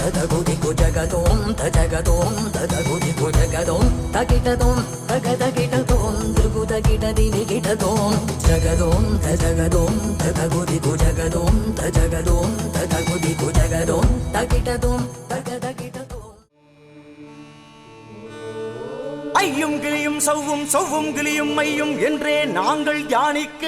తదగుదికు జగదోం తజగదోం తదగుదికు జగదోం తగిటదోం తగదగిటదోం దృగుదగిటదిగిటదోం జగదోం తజగదోం తదగుదికు జగదోం తజగదోం తదగుదికు జగదోం తగిటదోం తగదగిటదోం ஐயும் கிளியும் சவ்வும் சவ்வும் கிளியும் மையும் என்றே நாங்கள் தியானிக்க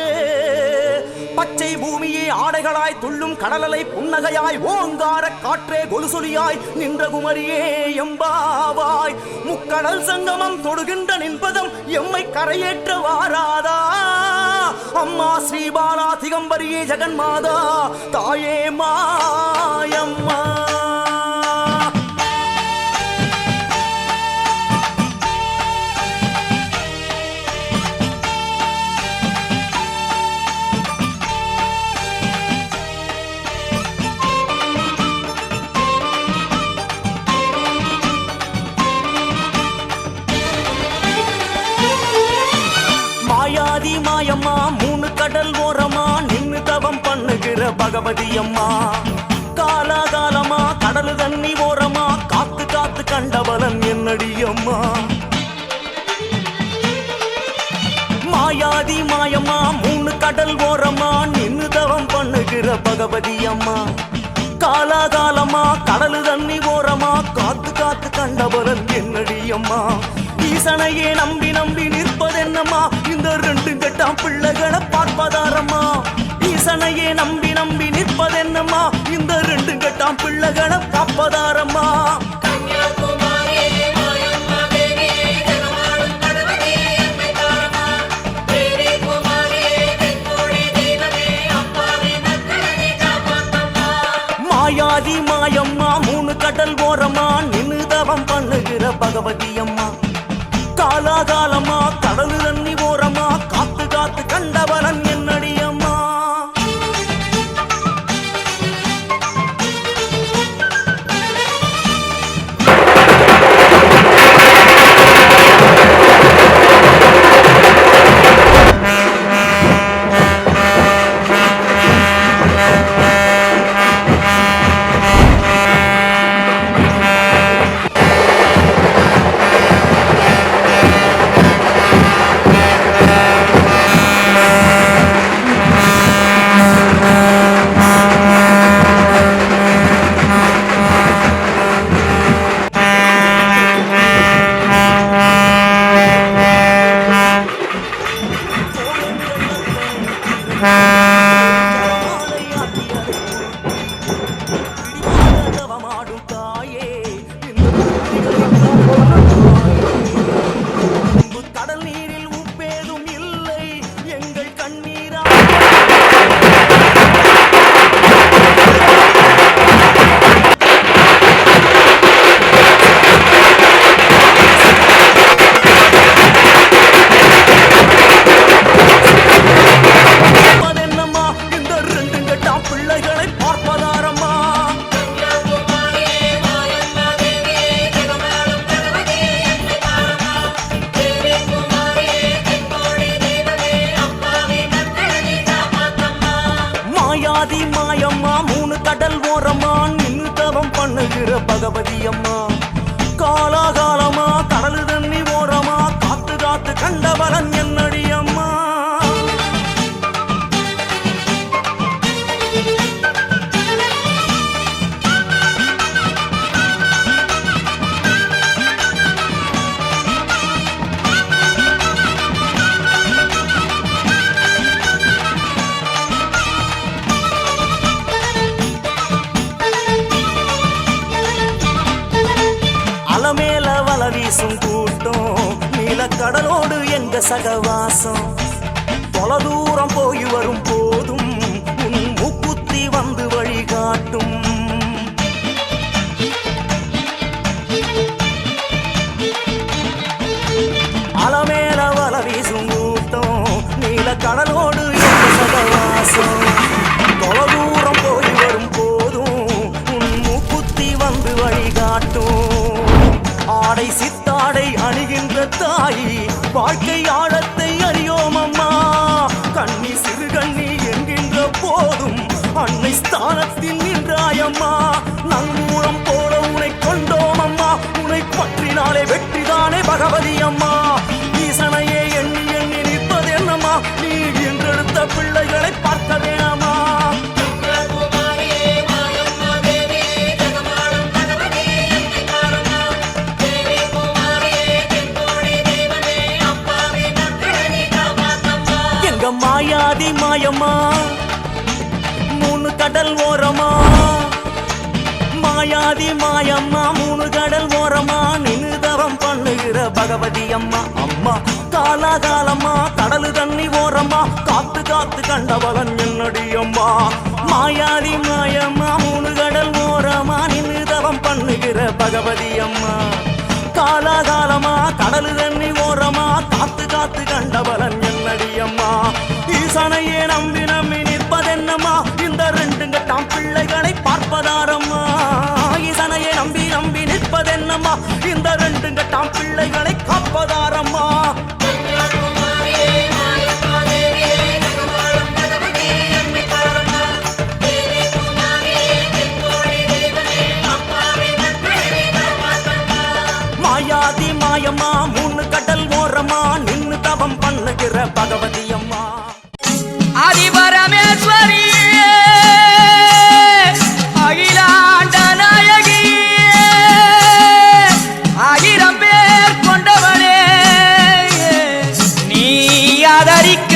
பச்சை பூமியே ஆடைகளாய் துள்ளும் கடலலை புன்னகையாய் ஓங்கார காற்றே கொலுசொலியாய் நின்ற குமரியே எம்பாவாய் முக்கடல் சங்கமம் தொடுகின்ற நின்பதம் எம்மை கரையேற்ற வாராதா அம்மா ஸ்ரீபாலா திகம்பரியே ஜெகன்மாதா தாயே மாயம்மா மாயம்மா மூணு கடல் ஓரமா நின்னு தவம் பண்ணுகிற பகவதி அம்மா காலாகாலமா கடல் தண்ணி ஓரமா காத்து காத்து கண்டபலன் என்னடி அம்மா மாயாதி மாயம்மா மூணு கடல் ஓரமா நின்னு தவம் பண்ணுகிற பகவதி அம்மா காலாகாலமா கடல் தண்ணி ஓரமா காத்து காத்து கண்டபலன் என்னடி அம்மா ஈசனையே நம்பி நம்பி நிற்பதென்னம்மா இந்த ரெண்டு கட்டாம் பிள்ளைகளை பார்ப்பதாரம்மா ஈசனையே நம்பி நம்பி நிற்பதென்னம்மா இந்த ரெண்டு கட்டாம் பிள்ளைகளை காப்பதாரம்மா மாயாதி மாயம்மா மூணு கடல் ஓரமா நின்னு தவம் பண்ணுகிற பகவதி அம்மா காலாகாலமா கடலு தண்ணி ஓரமா காத்து காத்து கண்டவரன் என்னடி அம்மா மாயம்மா மூணு கடல் ஓரமா நின்னு தவம் பண்ணுகிற பகவதி அம்மா காலாகாலமா கடல் தண்ணி ஓரமா காத்து காத்து கண்டவரன் என்னடி அம்மா வீசும் கூட்டம் நீல கடலோடு எங்க சகவாசம் தொலை தூரம் போய் வரும் போதும் உன் மூக்குத்தி வந்து வழிகாட்டும் அலமேல வல வீசும் கூட்டம் நீல கடலோடு அம்மா நங்கூரம் போல உனை கொண்டோம் அம்மா உனை பற்றினாலே வெற்றிதானே பகவதி அம்மா ஈசனையே எண்ணி எண்ணி நிற்பது என்னம்மா நீ என்றெடுத்த பிள்ளைகளை பார்க்க வேணாமா மாயாதி மாயம்மா மூணு கடல் ஓரமா மாயாதி மாயம்மா மூணு கடல் ஓரமா நின்னுதவம் பண்ணுகிற பகவதி அம்மா அம்மா காலாகாலம்மா கடலு தண்ணி ஓரமா காத்து காத்து கண்டவளன் என்னடி அம்மா மாயாதி மாயம்மா மூணு கடல் ஓரமா நின்னுதவம் பண்ணுகிற பகவதி அம்மா காலாகாலமா கடலு தண்ணி ஓரமா காத்து காத்து கண்டவளன் என்னடி அம்மா ஈசனையே நம்பி நம்பி நிற்பதென்னம்மா இந்த ரெண்டு கட்டாம் பிள்ளைகளை பார்ப்பதாரம்மா ஈசனையே நம்பி நம்பி நிற்பதென்னம்மா இந்த ரெண்டு கட்டாம் பிள்ளைகளை காப்பதாரம்மா மாயாதி மாயம்மா மூணு கடல் ஓரமா நின்னு தவம் பண்ணுகிற பகவதி அம்மா ஆதிபரமேஸ்வரி அகிலாண்ட நாயகி ஆயிரம் பேர் கொண்டவளே நீ ஆதரிக்க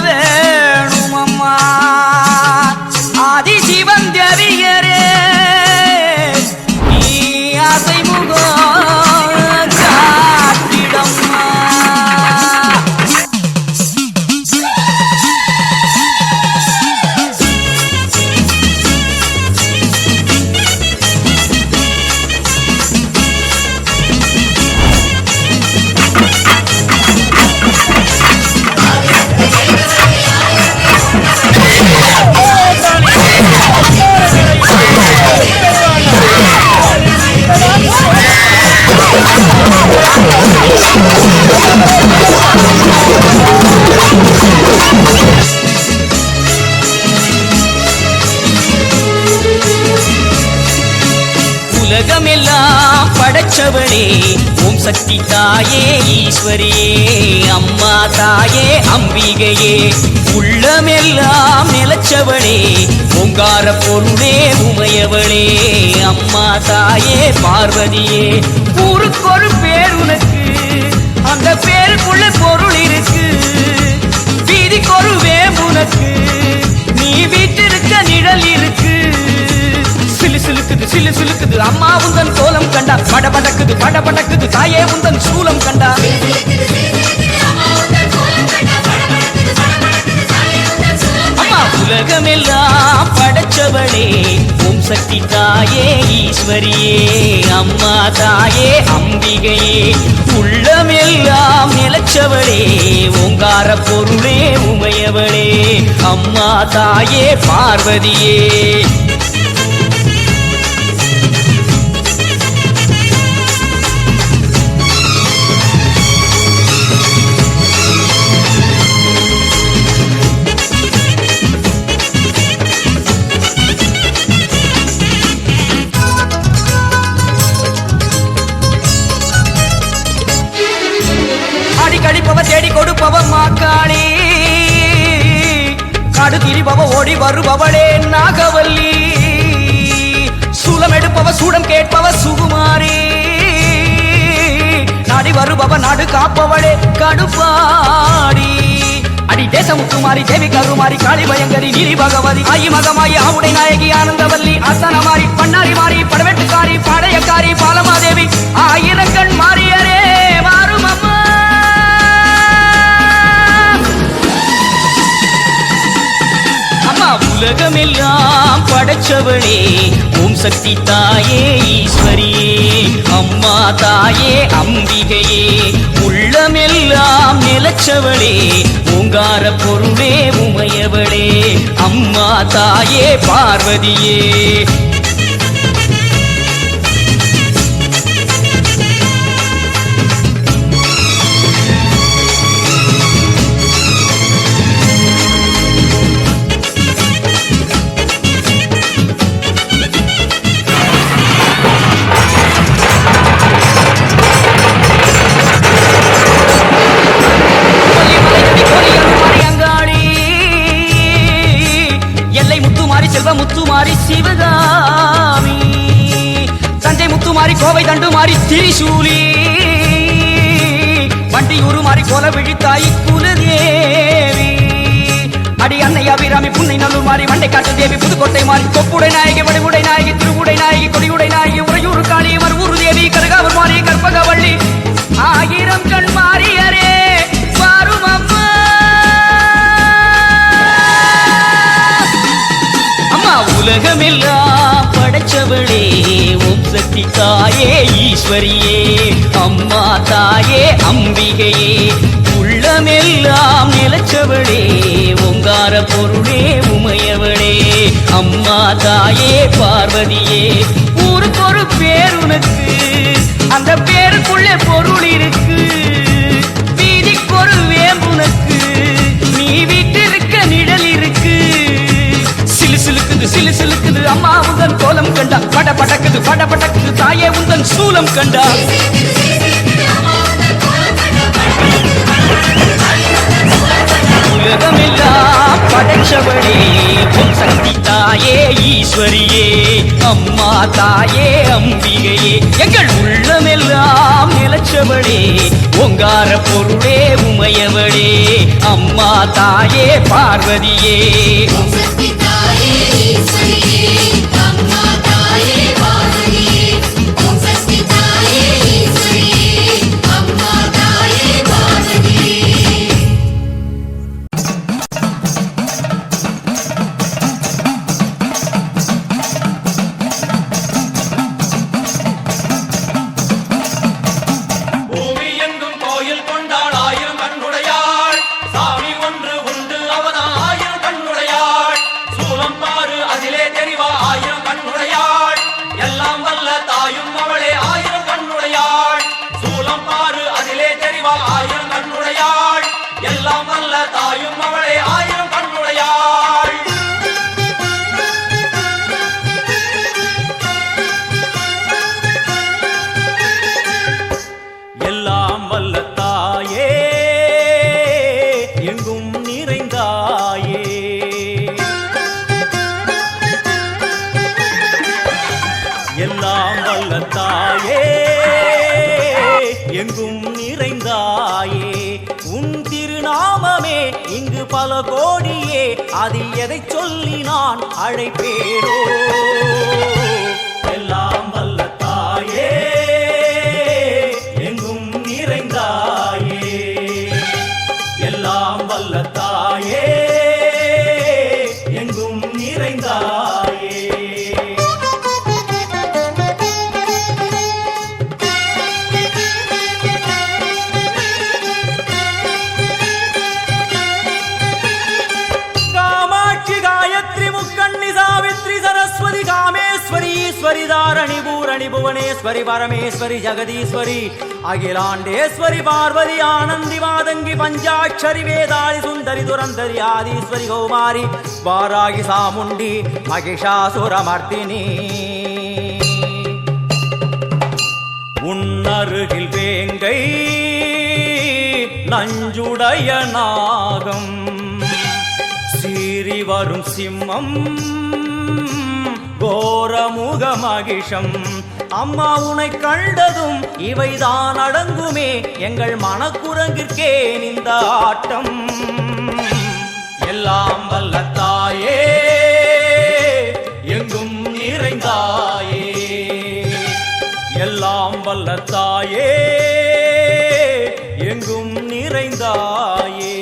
வேணுமம்மா ஆதி சிவன் தேவியரே நீ ஆசை முகம் காட்டிடம்மா உலகமெல்லாம் படைச்சவளே ஓம் சக்தி தாயே ஈஸ்வரியே அம்மா தாயே அம்பிகையே உள்ளமெல்லாம் நிலச்சவளே ஓங்கார பொருளே உமையவளே அம்மா தாயே பார்வதியே ஊருக்கொரு பேர் உனக்கு அந்த பேருக்குள்ள பொருள் இருக்கு வீதிக்கொரு வேம்புனக்கு நீ வீட்டிருக்க நிழல் இருக்கு சிலு சிலுக்குது சிலு சிலுக்குது அம்மா உந்தன் கோலம் கண்டா படபடக்குது படபடக்குது தாயே உந்தன் சூலம் கண்டா அம்மா உலகமெல்லாம் படைச்சவளே ஓம் சக்தி தாயே ஈஸ்வரியே அம்மா தாயே அம்பிகையே உள்ளமெல்லாம் நிலச்சவளே ஓங்கார பொருளே உமையவளே அம்மா தாயே பார்வதியே கடிப்பவ தேடி கொடுப்பவ மாக்காளி காடு திரிபவ ஓடி வருபவளே நாகவல்லி சூலம் எடுப்பவ சூடம் கேட்பவ சுகுமாரி நாடி வருபவ நாடு காப்பவளே கடுப்பாடி அடி தேசமுத்துமாரி தேவி கருமாரி காளி பயங்கரி நீலி பகவதி ஆயி மகமாயி ஆவுடை நாயகி ஆனந்தவல்லி அசனமாரி பண்ணாரி மாறி படவெட்டுக்காரி பாளையக்காரி பாலமாதேவி ஆயிரக்கண் மாரியரே மாறும் அம்மா உலகமெல்லாம் படைச்சவளே ஓம் சக்தி தாயே ஈஸ்வரியே அம்மா தாயே அம்பிகையே உள்ளமெல்லாம் நிலச்சவளே ஓங்கார பொருளே உமையவளே அம்மா தாயே பார்வதியே கொல விழித்தாய் குலதேவி அடி அன்னை அபிராமி புன்னை நல்லூர் மாறி வண்டை காட்டு தேவி புதுக்கோட்டை மாறி கொப்புடை நாயகி வடிவுடை நாயகி திருவுடை நாயகி கொடியுடை நாயகி உறையூர் காளி மறுவூர் தேவி கருகாவூர் மாறி கற்பகவள்ளி ஆயிரம் கண் மாறியரே பாரும் அம்மா அம்மா உலகமெல்லாம் படைச்சவளே ஓம் சக்தி தாயே ஈஸ்வரியே அம்மா தாயே அம்பிகையே உள்ளமெல்லாம் நிலச்சவளே ஓங்கார பொருளே உமையவளே அம்மா தாயே பார்வதியே ஊருக்கு ஒரு பேர் உனக்கு அந்த பேருக்குள்ளே பொருள் இருக்கு வீதிக்கு ஒரு வேம்புனக்கு நீ வீட்டிருக்க நிழல் இருக்கு சிலு சிலுக்குது சிலு சிலுக்குது அம்மா உந்தன் கோலம் கண்டா பட படக்குது தாயே உந்தன் சூலம் கண்டா உலகமெல்லாம் படைச்சவளே ஓம் சக்தி தாயே ஈஸ்வரியே அம்மா தாயே அம்பிகையே எங்கள் உள்ளமெல்லாம் நிலச்சவளே ஓங்கார பொருளே உமையவளே அம்மா தாயே பார்வதியே எல்லாம் வல்ல தாயே எங்கும் நிறைந்தாயே உன் திருநாமமே இங்கு பல கோடியே அதில் எதை சொல்லி நான் அழைப்பேனோ எல்லாம் வல்ல தாயே எங்கும் நிறைந்தாயே எல்லாம் வல்ல தாயே எங்கும் நிறைந்தாயே ஈஸ்வரி பூரணி புவனேஸ்வரி பரமேஸ்வரி ஜெகதீஸ்வரி அகிலாண்டேஸ்வரி பார்வதி ஆனந்தி மாதங்கி பஞ்சாட்சரி வேதாளி சுந்தரி துரந்தரி ஆதீஸ்வரி கௌமாரி வாராகி சாமுண்டி மகிஷாசுரமர்த்தினி உன்னருகில் வேங்கை நஞ்சுடைய நாகம் சீறி வரும் சிம்மம் கோரமுக மகிஷம் அம்மா உனை கண்டதும் இவைதான் அடங்குமே எங்கள் மனக்குரங்கிற்கே இந்த ஆட்டம் எல்லாம் வல்ல தாயே எங்கும் நிறைந்தாயே எல்லாம் வல்ல தாயே எங்கும் நிறைந்தாயே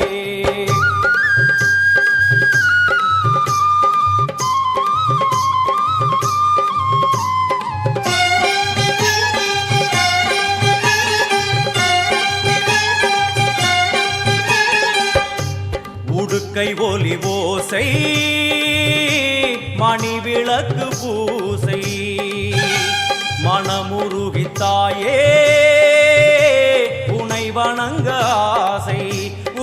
உடுக்கை ஒலி ஓசை மணி விளக்கு பூசை மனமுருகித்தாயே உனை வணங்க ஆசை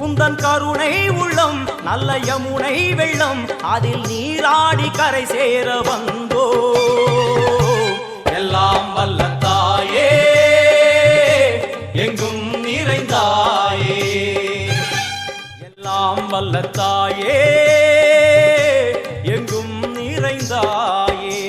உந்தன் கருணை உள்ளம் நல்ல யமுனை வெள்ளம் அதில் நீராடி கரை சேர வந்தோ எல்லாம் வல்ல தாயே எங்கும் நிறைந்தாயே எல்லாம் வல்ல தாயே எங்கும் நிறைந்தாயே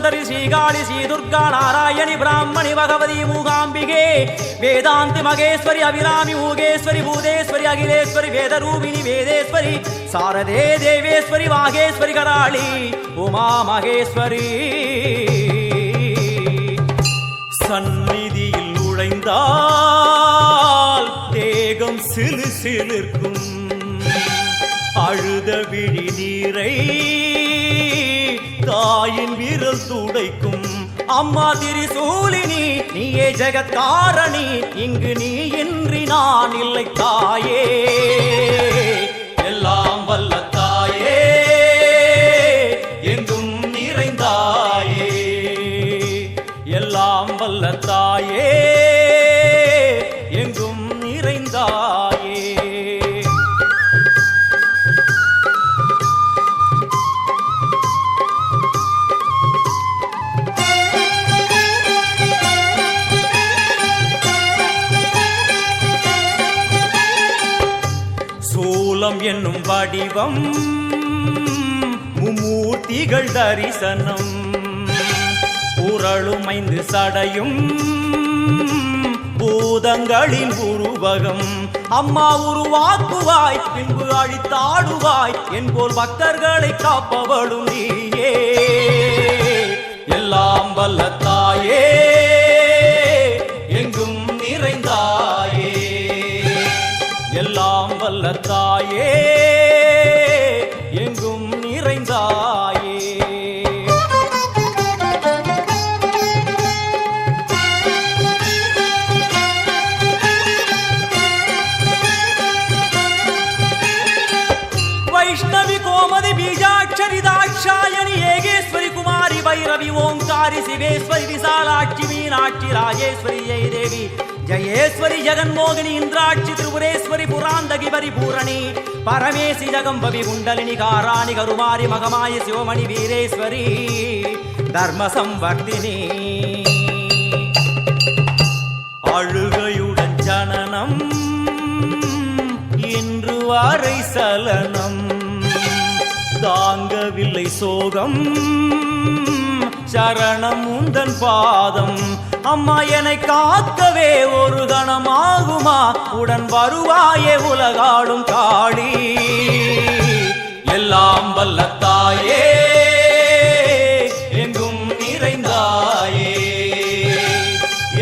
சுந்தரி ஸ்ரீகாளி ஸ்ரீ துர்கா நாராயணி பிராமணி பகவதி மூகாம்பிகே வேதாந்தி மகேஸ்வரி அபிராமி மூகேஸ்வரி பூதேஸ்வரி அகிலேஸ்வரி வேதரூபிணி வேதேஸ்வரி சாரதே தேவேஸ்வரி வாகேஸ்வரி கராளி உமா மகேஸ்வரி சந்நிதியில் நுழைந்தால் தேகம் சிலு சிலிர்க்கும் அழுத விழி நீரை தாயின் விரல் துடைக்கும் அம்மா திரிசூலினி நீயே ஜெகத்காரணி இங்கு நீ இன்றி நான் இல்லை தாயே எல்லாம் வல்ல தாயே எங்கும் நிறைந்தாயே எல்லாம் வல்ல தாயே எங்கும் நிறைந்தாயே சூலம் என்னும் வடிவம் மும்மூர்த்திகள் தரிசனம் உரளும் 5 சடையும் பூதங்களின் உருவகம் அம்மா உருவாக்குவாய் பின்பு அழித்தாடுவாய் என்போல் பக்தர்களை காப்பவளும் நீயே எல்லாம் வல்ல தாயே எங்கும் நிறைந்தாயே எல்லாம் வல்ல தாயே எங்கும் நிறைந்தாயே வைஷ்ணவி கோமதி பீஜாட்சரி தாட்சாயணி ஏகேஸ்வரி குமாரி பைரவி ஓங்காரி சிவேஸ்வரி விசாலாட்சி மீனாட்சி ராஜேஸ்வரி ஜெயதேவி ஜயேஸ்வரி ஜெகன்மோகினி இந்திராட்சி திரிபுரேஸ்வரி புராந்தகி பரிபூரணி பரமேசி ஜகம்பவி குண்டலினி காராணி கருமாரி மகமாயி சிவமணி வீரேஸ்வரி தர்ம சம்வர்த்தினி அழுகையுடன் ஜனனம் இன்று வரை சலனம் தாங்கவில்லை சோகம் சரணம் உந்தன் பாதம் அம்மா என்னை காக்கவே ஒரு கணமாகுமா உடன் வருவாயே உலகாடும் காளி எல்லாம் வல்ல தாயே எங்கும் நிறைந்தாயே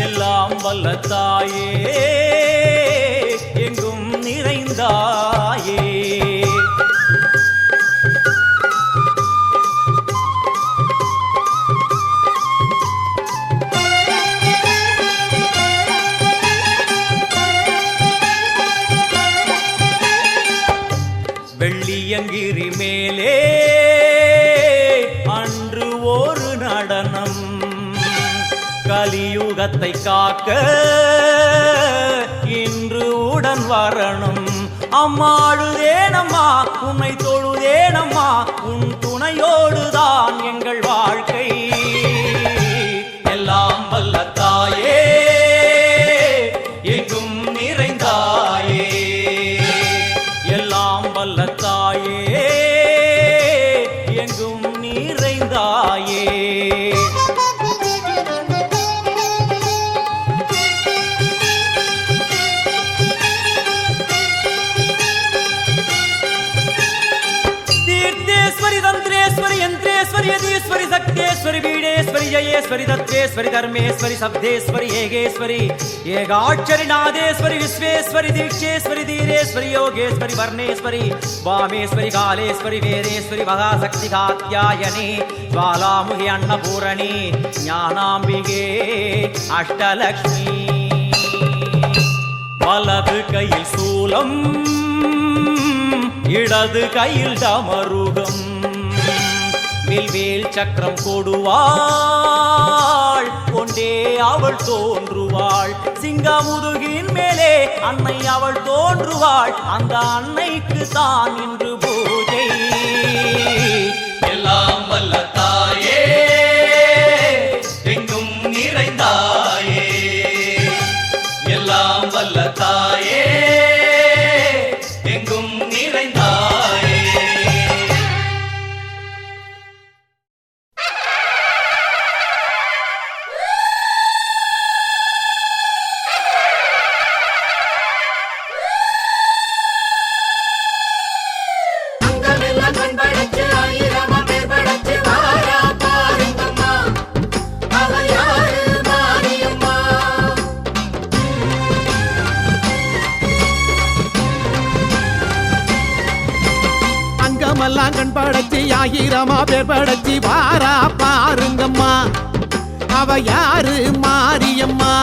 எல்லாம் வல்ல தாயே எங்கும் நிறைந்தாயே வெள்ளியங்கிரி மேலே அன்று ஒரு நடனம் கலியுகத்தை காக்க இன்று உடன் வரணும் அம்மா அழுதேனம்மா உன்னை தொழுதேனம்மா உன் துணையோடுதான் எங்கள் வாழ்க்கை எல்லாம் வல்ல தாயே எங்கும் நிறைந்தாயே எல்லாம் வல்ல தாயே எங்கும் நிறைந்தாயே தீர்த்தேஸ்வரி தந்திரேஸ்வரி யந்திரேஸ்வரி யதீஸ்வரி சக்தேஸ்வரி பீடேஸ்வரி ஜயேஸ்வரி தத்வேஸ்வரி தர்மேஸ்வரி சப்தேஸ்வரி ஏகேஸ்வரி ஏகாட்சரி நாதேஸ்வரி விஸ்வேஸ்வரி தீட்சேஸ்வரி தீரேஸ்வரி யோகேஸ்வரி வர்ணேஸ்வரி வாமேஸ்வரி காலேஸ்வரி வேரேஸ்வரி மகாசக்தி காத்யாயனி ஜ்வாலாமுகி அன்னபூரணி ஞானாம்பிகே அஷ்டலக்ஷ்மி வலது கையில் சூலம் இடது கையில் டமருகம் வில்வேல் சக்கரம் கொடுவாள் கொண்டே அவள் தோன்றுவாள் சிங்கமுதுகின் மேலே அன்னை அவள் தோன்றுவாள் அந்த அன்னைக்கு தான் இன்று பூஜை எல்லாம் வல்ல தாயே எங்கும் நிறைந்தாயே எல்லாம் வல்ல தாயே எங்கும் நிறைந்தாயே அங்கமெல்லாம் கண் படைச்சி ஆயிரமா பேர் படைச்சி வாரா பாருங்கம்மா அவ யாரு மாரியம்மா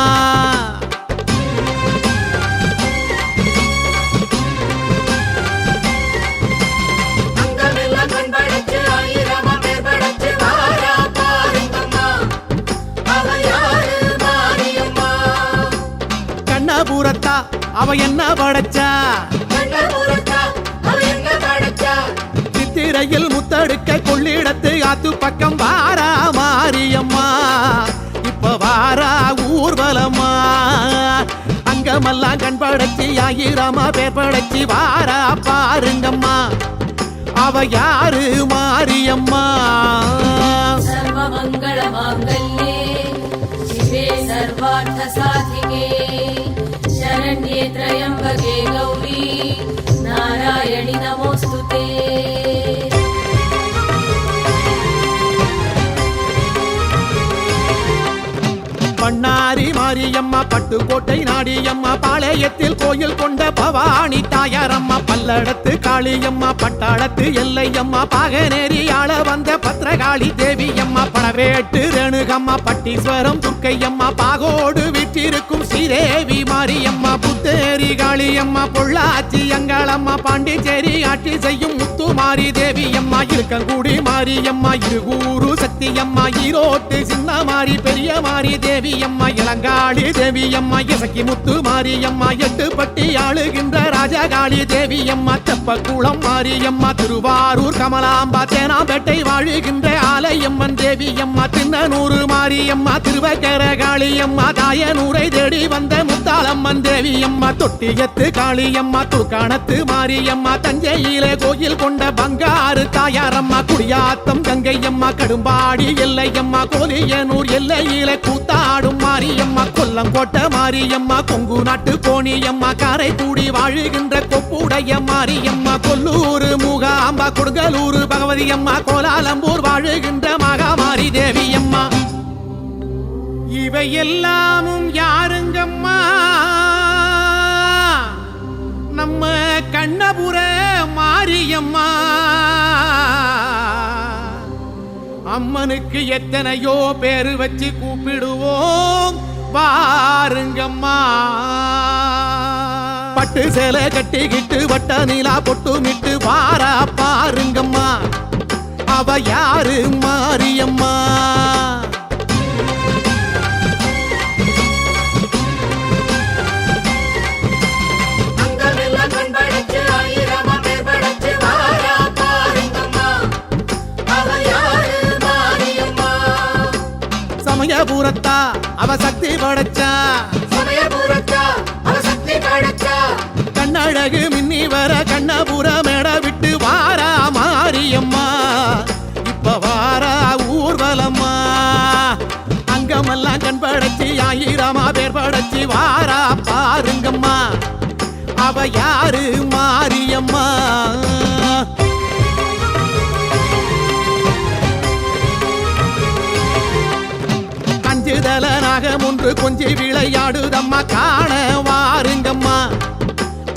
கண்ணபுரத்தா அவ என்ன படைச்சா சித்திரையில் முத்தடுக்க கொள்ளிடத்து ஆத்து பக்கம் வாரா மாரியம்மா இப்ப வாரா ஊர்வலமா அங்கமெல்லாம் கண் படைச்சி ஆயிரமா பேர் படைச்சி வாரா பாருங்கம்மா அவ யாரு மாரியம்மா सर्वमंगल मांगल्ये शिवे सर्वार्थ साधिके शरण्ये त्र्यंबके गौरी नारायणि नमोस्तुते பண்ணாரி மாரியம்மா பட்டுக்கோட்டை நாடியம்மா பாளையத்தில் கோயில் கொண்ட பவானி தாயாரம்மா பல்லடத்து காளியம்மா பட்டாளத்து எல்லையம்மா பாகநேரி ஆள வந்த பத்ரகாளி தேவியம்மா பணவேட்டு ரேணுகம்மா பட்டீஸ்வரம் துர்க்கையம்மா பாகோடு வீற்றிருக்கும் ஸ்ரீதேவி மாரியம்மா புத்தேரி காளியம்மா பொள்ளாச்சி அங்காளம்மா பாண்டிச்சேரி ஆட்சி செய்யும் முத்துமாரி தேவியம்மா இருக்கங்குடி மாரியம்மா இருகூரு சக்தியம்மா ஈரோட்டு சின்ன மாரி பெரிய மாரி தேவி அம்மா இளங்காளி தேவி அம்மா இசக்கி முத்து மாரியம்மா எட்டுப்பட்டி ஆளுகின்ற ராஜகாளி தேவி அம்மா தெப்பக்குளம் மாரியம்மா திருவாரூர் கமலாம்பா தேனாம்பேட்டை வாழுகின்ற ஆலயம்மன் தேவி அம்மா திண்ணனூர் மாரியம்மா திருவக்கர காளியம்மா தாயனூரை தேடி வந்த முத்தாளம்மன் தேவி அம்மா தொட்டியத்து காளியம்மா துர்காணத்து மாரியம்மா தஞ்சையிலே கோயில் கொண்ட பங்காறு தாயாரம்மா குடியாத்தம் கங்கையம்மா கடும்பாடி எல்லையம்மா கோலியனூர் எல்லையிலே கூத்தாடும் மாரியம்மா கொல்லங்கோட்டை மாரியம்மா கொங்கு நாட்டு கோணியம்மா காரைக்குடி வாழுகின்ற கொப்புடைய மாரியம்மா கொல்லூர் மூகாம்பா கொடுங்கலூர் பகவதி அம்மா கோலாலம்பூர் வாழுகின்ற மகாமாரி தேவியம்மா இவை எல்லாமும் யாருங்கம்மா நம்ம கண்ணபுர மாரியம்மா அம்மனுக்கு எத்தனையோ பேரு வச்சு கூப்பிடுவோம் பாருங்கம்மா பட்டு சேலை கட்டிக்கிட்டு வட்ட நிலா பொட்டுமிட்டு வாரா பாருங்கம்மா அவ யாரு மாரியம்மா சமயபுரத்தா அவ சக்தி படைச்சா கண்ணழகு மின்னி வர கண்ணபுர மேட விட்டு வாரா மாரியம்மா இப்ப வாரா ஊர்வலம்மா அங்கமெல்லாம் கண் படைச்சி ஆயிரமா பேர் படைச்சி வாரா பாருங்கம்மா அவ யாரு மாரியம்மா நாகம் ஒன்று கொஞ்சி விளையாடுதம்மா காண வாருங்கம்மா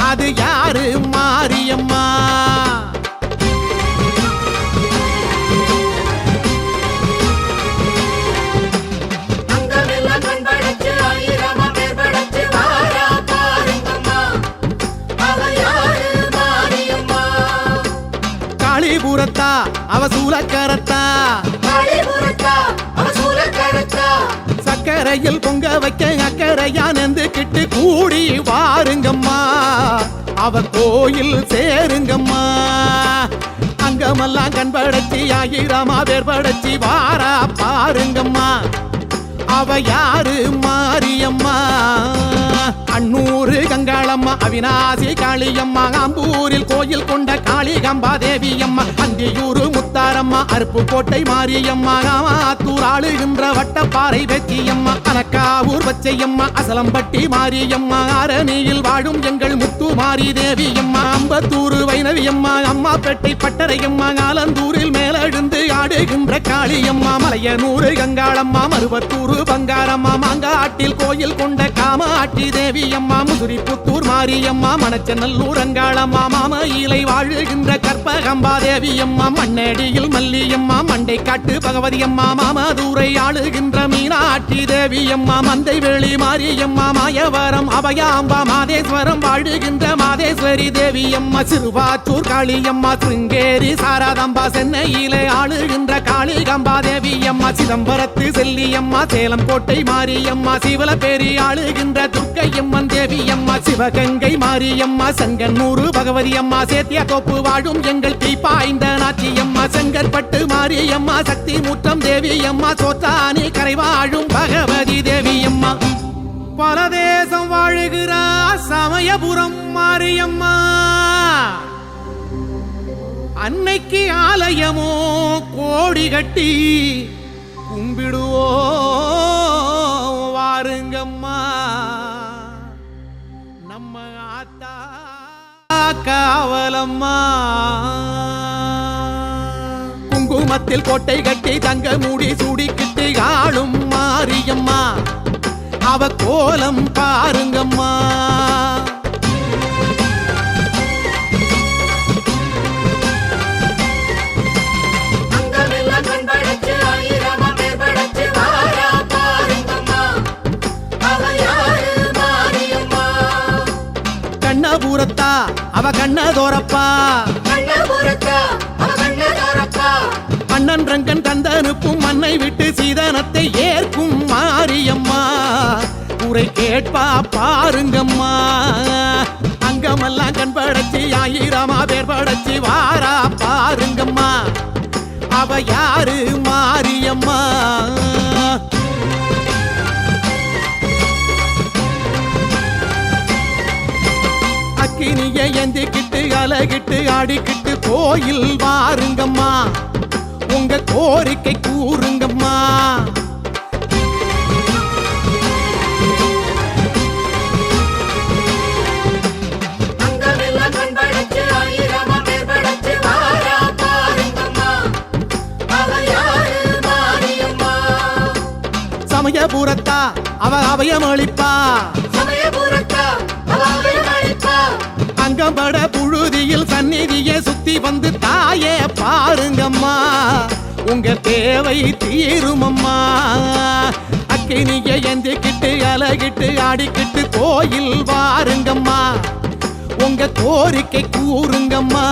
அது யாரு மாரியம்மா காளிபுரத்தா அவ சூலக்கரத்தா சக்கரையில் பொங்க வைக்க அக்கறையா நெந்துக்கிட்டு கூடி வாருங்கம்மா அவ கோயில் சேருங்கம்மா அங்கமெல்லாம் கண் படைச்சி ஆயிரமா பேர் படைச்சி வாரா பாருங்கம்மா அவ யாரு மாரியம்மா அன்னூரு கங்காளம்மா அவினாசி காளியம்மா ஆம்பூரில் கோயில் கொண்ட காளிகம்பா தேவியம்மா அந்தியூரு முத்தாரம்மா அருப்புக்கோட்டை மாரியம்மா ஆத்தூர் ஆளுகின்ற வட்டப்பாறை வெற்றியம்மா அனக்காவூர் பச்சையம்மா அசலம்பட்டி மாரியம்மா ஆரணியில் வாழும் எங்கள் முத்து மாரி தேவியம்மா அம்பத்தூர் வைணவியம்மா அம்மாப்பேட்டை பட்டரையம்மா ஆலந்தூரில் மேலெழுந்து ஆடு ஆடுகின்ற காளியம்மா மலையனூறு கங்காளம்மா மருவத்தூரு பங்காரம்மா மாங்காட்டில் கோயில் கொண்ட காமாட்சி தேவியம்மா முதுரிப்புத்தூர் மாரியம்மா மணச்சநல்லூர் அங்காளம்மா மாமயிலை வாழுகின்ற கற்பகம்பா தேவியம்மா மண்ணடியில் மல்லியம்மா மண்டை காட்டு பகவதியம்மா மாமதுரை ஆளுகின்ற மீனாட்சி தேவியம்மா மந்தை வேளி மாரியம்மா மாயவரம் அபயாம்பா மாதேஸ்வரம் வாழுகின்ற மாதேஸ்வரி தேவியம்மா சிறுவாச்சூர் காளியம்மா சிருங்கேரி சாரதாம்பா சென்னையிலே ஆளுகின்ற காளிகம்பா தேவியம்மா சிதம்பரத்து செல்லியம்மா சேலம் கோட்டை மாரியம்மா சிவலப்பேரி ஆளுகின்ற துர்க்கையம்மன் தேவியம்மா சிவகங்கை மாரியம்மா சங்கன்னூறு பகவதியம்மா சேத்தியாத்தோப்பு வாழும் எங்கள் தீப்பாய்ந்த நாச்சியம்மா செங்கற்பட்டு மாரியம்மா சக்தி முற்றம் தேவியம்மா சோத்தானி கரை வாழும் பகவதி தேவியம்மா பல தேசம் வாழுகிறா சமயபுரம் மாரியம்மா அன்னைக்கு ஆலயமோ கோடி கட்டி கும்பிடுவோ வாருங்கம்மா நம்ம ஆத்தா காவலம்மா குங்குமத்தில் கோட்டை கட்டி தங்க மூடி சூடிக்கிட்டு ஆளும் மாரியம்மா அவ கோலம் பாருங்கம்மா கண்ணபுரத்தா அவ கண்ணதோரப்பா அண்ணன் ரங்கன் கந்தனுப்பும் மண்ணை விட்டு சீதனத்தை ஏற்கும் மாரியம்மா உரை கேட்பா பாருங்கம்மா அங்கமெல்லாம் கண்படைச்சி ஆயிரமா பேர் படைச்சி வாரா பாருங்கம்மா அவ யாரு மாரியம்மா அக்கினிய எந்திக்கிட்டு அலகிட்டு ஆடிக்கிட்டு கோயில் வாருங்கம்மா உங்க கோரிக்கை கூறுங்கம்மா சமயபுரத்தா அவ அபயமளிப்பா அங்கம்பட புழுதியில் சந்நிதியை சுத்தி வந்து தாயே பாருங்கம்மா உங்க தேவை தீருமம்மா அக்கினியை எந்திக்கிட்டு அலகிட்டு ஆடிக்கிட்டு கோயில் வாருங்கம்மா உங்க கோரிக்கை கூறுங்கம்மா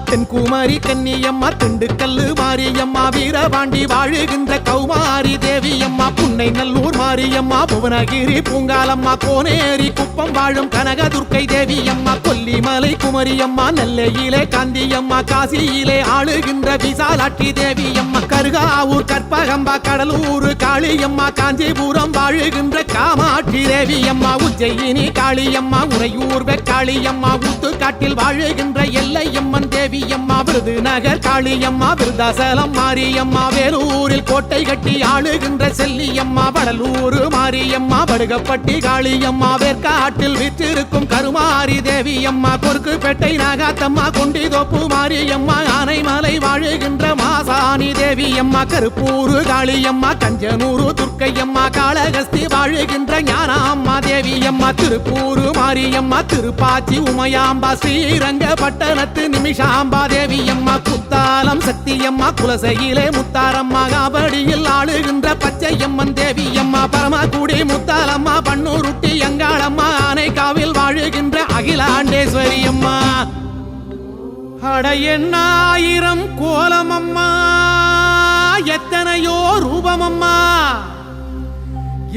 தென்குமாரி கன்னியம்மா திண்டுக்கல்லு மாரியம்மா வீரபாண்டி வாழுகின்ற கௌமாரி தேவியம்மா புன்னை நல்லூர் மாரியம்மா புவனகிரி பூங்காலம்மா கோனேரி குப்பம் வாழும் கனகதுர்க்கை தேவியம்மா கொல்லிமலை குமரியம்மா நெல்லையிலே காந்தியம்மா காசியிலே ஆளுகின்ற விசாலாட்சி தேவியம்மா கருகாவூர் கற்பகம்பா கடலூர் காளியம்மா காஞ்சிபுரம் வாழுகின்ற காமாட்சி தேவியம்மா உஜ்ஜயினி காளியம்மா உறையூர் காளியம்மா ஊத்துக்காட்டில் வாழுகின்ற எல்லையம்மன் தேவியம்மா விருதுநகர் காளியம்மா விருதாசலம் மாரியம்மா வேலூரில் கோட்டை கட்டி ஆளுகின்ற செல்லியம்மா வடலூர் மாரியம்மா படுகப்பட்டி காளியம்மா வேற்காட்டில் விற்றிருக்கும் கருமாரி தேவியம்மா கொருக்குப்பேட்டை நாகாத்தம்மா கொண்டிதோப்பு மாரியம்மா ஆனைமலை வாழுகின்ற மாசாணி தேவியம்மா கருப்பூர் காளியம்மா கஞ்சனூர் துர்க்கையம்மா காளகஸ்தி வாழுகின்ற ஞானாம்மா தேவியம்மா திருப்பூர் மாரியம்மா திருப்பாச்சி உமையாம்பா ஸ்ரீரங்கப்பட்டணத்து நிமிஷாம்பா தேவியம்மா குத்தாலம் சக்தியம்மா குலசையிலே முத்தாரம்மா காபடியில் ஆளுகின்ற பச்சையம்மன் தேவியம்மா பரமக்குடி முத்தாலம்மா பன்னூருட்டி அங்காளம்மா ஆனைக்காவில் வாழுகின்ற அகிலாண்டேஸ்வரி அம்மா அட எண்ணாயிரம் கோலமம்மா எத்தனையோ ரூபமம்மா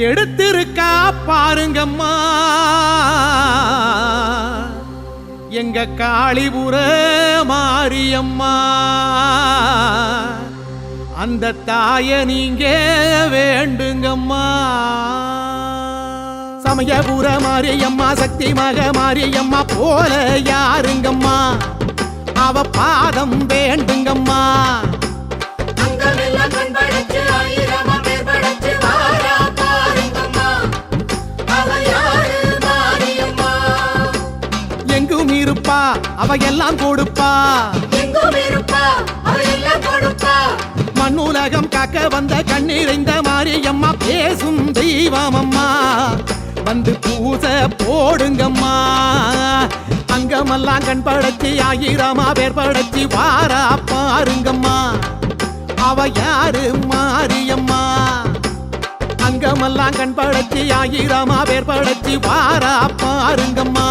எடுத்திருக்கா பாருங்கம்மா எங்க காளிபுர மாரியம்மா அந்த தாய நீங்க வேண்டுங்கம்மா சமயபுர மாரியம்மா சக்தி மக மாரியம்மா போல யாருங்கம்மா அவ பாதம் வேண்டுங்கம்மா எங்கும் இருப்பா அவ எல்லாம் கொடுப்பா எங்கும் இருப்பா அவ மண்ணுலகம் காக்க வந்த கண்ணீரைந்த மாரியம்மா பேசும் தெய்வமம்மா வந்து பூசை போடுங்கம்மா அங்கமெல்லாம் கண் படைச்சி ஆயிரமா பேர் படைச்சி வாரா பாருங்கம்மா அவ யாரு மாரியம்மா அங்கமெல்லாம் கண் படைச்சி ஆயிரமா பேர் படைச்சி வாரா பாருங்கம்மா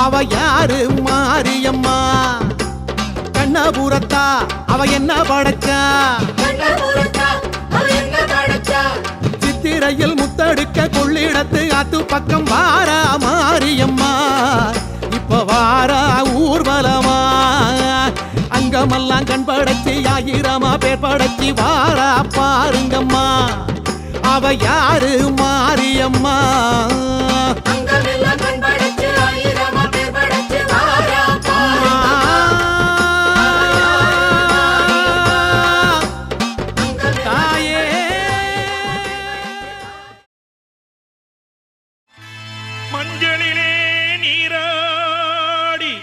அவ யாரு மாரியம்மா கண்ணபுரத்தா அவ என்ன படைச்சா சித்திரையில் முத்தடுக்க கொள்ளிடத்து ஆத்து பக்கம் வாரா மாரியம்மா இப்ப வாரா ஊர்வலமா அங்கமெல்லாம் கண் படைச்சி ஆயிரமா பேர் படைச்சி வாரா பாருங்கம்மா அவ யாரு மாரியம்மா மஞ்சளிலே நீராடி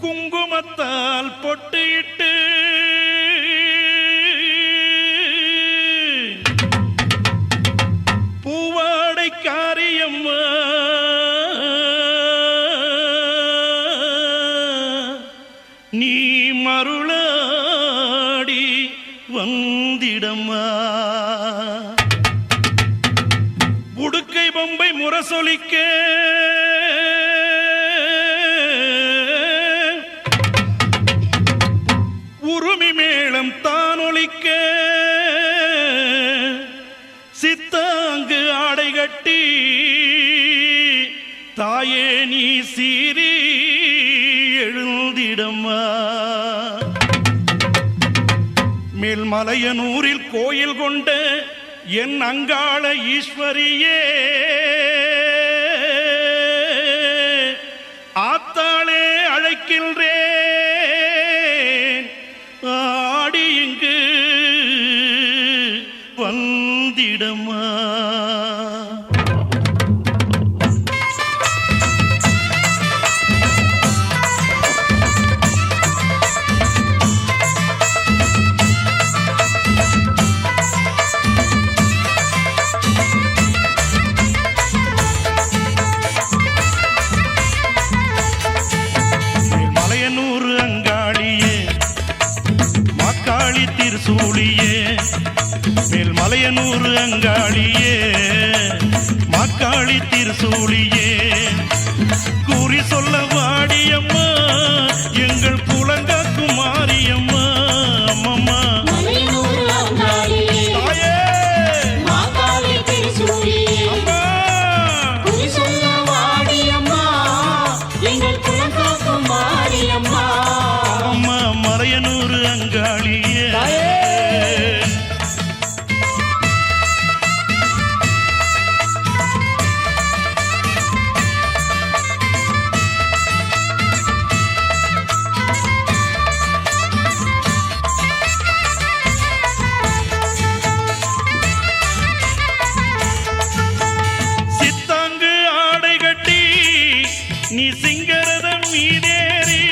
குங்குமத்தால் பொட்டிட்டு பூவாடை காரியம்மா நீ மருளாடி வந்திடம்மா உடுக்கை பொம்பை முரசொலிக்க உருமி மேளம் தானொலிக்க சித்தாங்கு ஆடை கட்டி தாயே நீ சீறி எழுந்திடம்மா மேல்மலையனூரில் கோயில் கொண்ட என் அங்காள ஈஸ்வரியே ஆத்தாளே அழைக்கின்றேன் ஆடி இங்கு வந்திடம்மா திருசூழியே மேல்மலையனூர் அங்காளியே மாக்காளி திருசூழியே கூறி சொல்ல வாடியம்மா எங்கள் குலங்காக்கும் மாரியம்மா அம்மம்மா மலையனூர் அங்காளியே சித்தாங்கு ஆடை கட்டி நீ சிங்கரதம் மீதேறி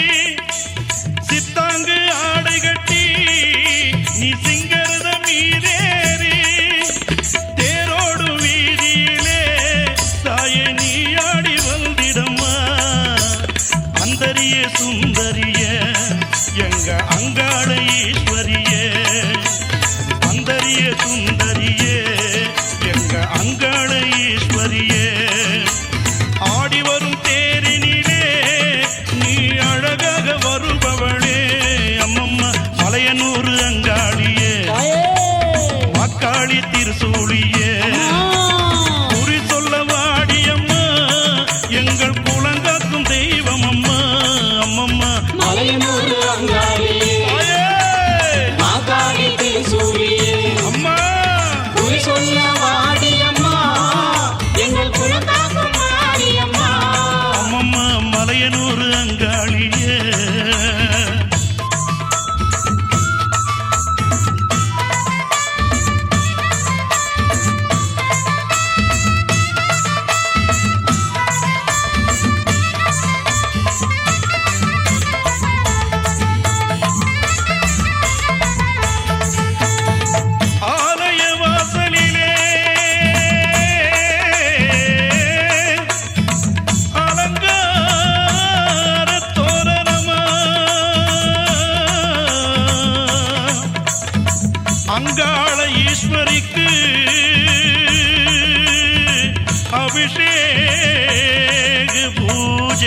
சித்தாங்கு ஆடை கட்டி நீ சிங்கரதம் மீதேறி தேரோடு வீதியிலே தாயே நீ ஆடி வந்திடம்மா அந்தரிய சுந்தரிய எங்க அங்காள ஈஸ்வரியே அந்தரிய சுந்தரியே எங்க அங்காள ஈஸ்வரியே ஆடி வரும் தேரினிலே நீ